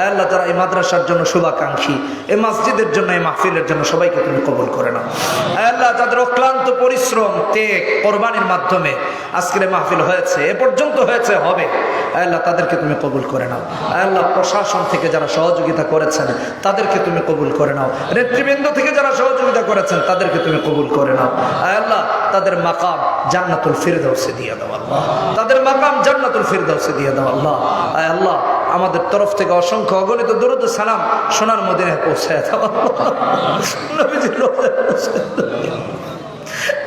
আল্লাহ যারা এই মাদ্রাসার জন্য শুভাকাঙ্ক্ষী, এই মসজিদের জন্য, এই মাহফিলের জন্য সবাইকে তুমি কবুল করে নাও আল্লাহ। যাদের অক্লান্ত পরিশ্রম ত্যাগ কোরবানির মাধ্যমে আজকের এই মাহফিল হয়েছে, এ পর্যন্ত হয়েছে, হবে আল্লাহ, তাদেরকে তুমি কবুল করে নাও আল্লাহ। প্রশাসন থেকে যারা সহযোগিতা করেছেন তাদেরকে তুমি কবুল করে নাও। নেতৃবৃন্দ থেকে যারা সহযোগিতা করেছেন তাদেরকে তুমি কবুল করে নাও আল্লাহ। তাদের মাকাম জান্নাতুল ফিরদাউসে দিয়ে দাও আল্লাহ, তাদের মাকাম জান্নাতুল ফিরদাউসে দিয়ে দাও আল্লাহ। আল্লাহ আমাদের তরফ থেকে অসংখ্য অগণিত দরুদ ও সালাম সোনার মদিনায় পৌঁছায় দাও নবীজির রওজায় পৌঁছায় দাও।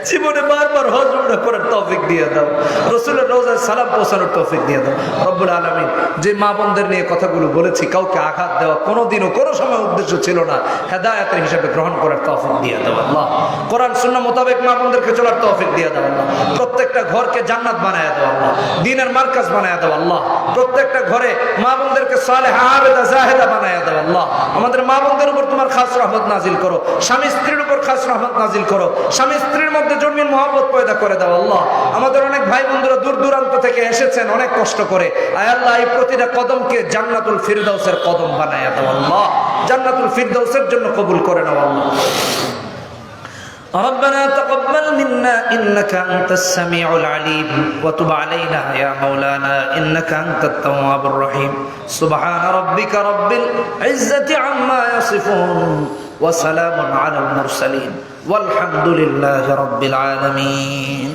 জীবনে বারবার হজ উমরা করার তৌফিক দিয়ে দাও, রাসূলের রওজায় সালাম পৌঁছানোর তৌফিক দিয়ে দাও রব্বুল আলামিন। যে মা বোনদের নিয়ে কথাগুলো বলেছি, কাউকে আঘাত দেওয়া কোনোদিনও কোনো সময় উদ্দেশ্য ছিল না, হেদায়েতের হিসাবে গ্রহণ করার তৌফিক দিয়ে দাও আল্লাহ। কোরআন সুন্নাহ মোতাবেক মা বোনদেরকে চলার তৌফিক দিয়ে দাও আল্লাহ। প্রত্যেকটা ঘরকে জান্নাত বানায় দাও আল্লাহ, দ্বীনের মার্কাজ বানায় দাও আল্লাহ। প্রত্যেকটা ঘরে মা বোনদেরকে সালেহা আবেদা জাহেদা বানায় দাও আল্লাহ। আমাদের মা বোনদের উপর তোমার খাস রহমত নাজিল করো, স্বামী স্ত্রীর উপর খাস রহমত নাজিল করো, স্বামী স্ত্রীর মধ্যে জন্মিন মহব্বত পয়দা করে দাও আল্লাহ। আমাদের অনেক ভাই বন্ধুরা দূর দূরান্ত থেকে এসেছেন অনেক কষ্ট করে, আয় আল্লাহ এই প্রতিটা কদমকে জান্নাতুল ফিরদাউসের কদম বানায় দাও আল্লাহ, জান্নাতুল ফিরদাউসের জন্য কবুল করে নাও আল্লাহ। ربنا تقبل منا إنك أنت السميع العليم وتب علينا يا مولانا إنك أنت التواب الرحيم سبحان ربك رب العزة عما يصفون وسلام على المرسلين والحمد لله رب العالمين.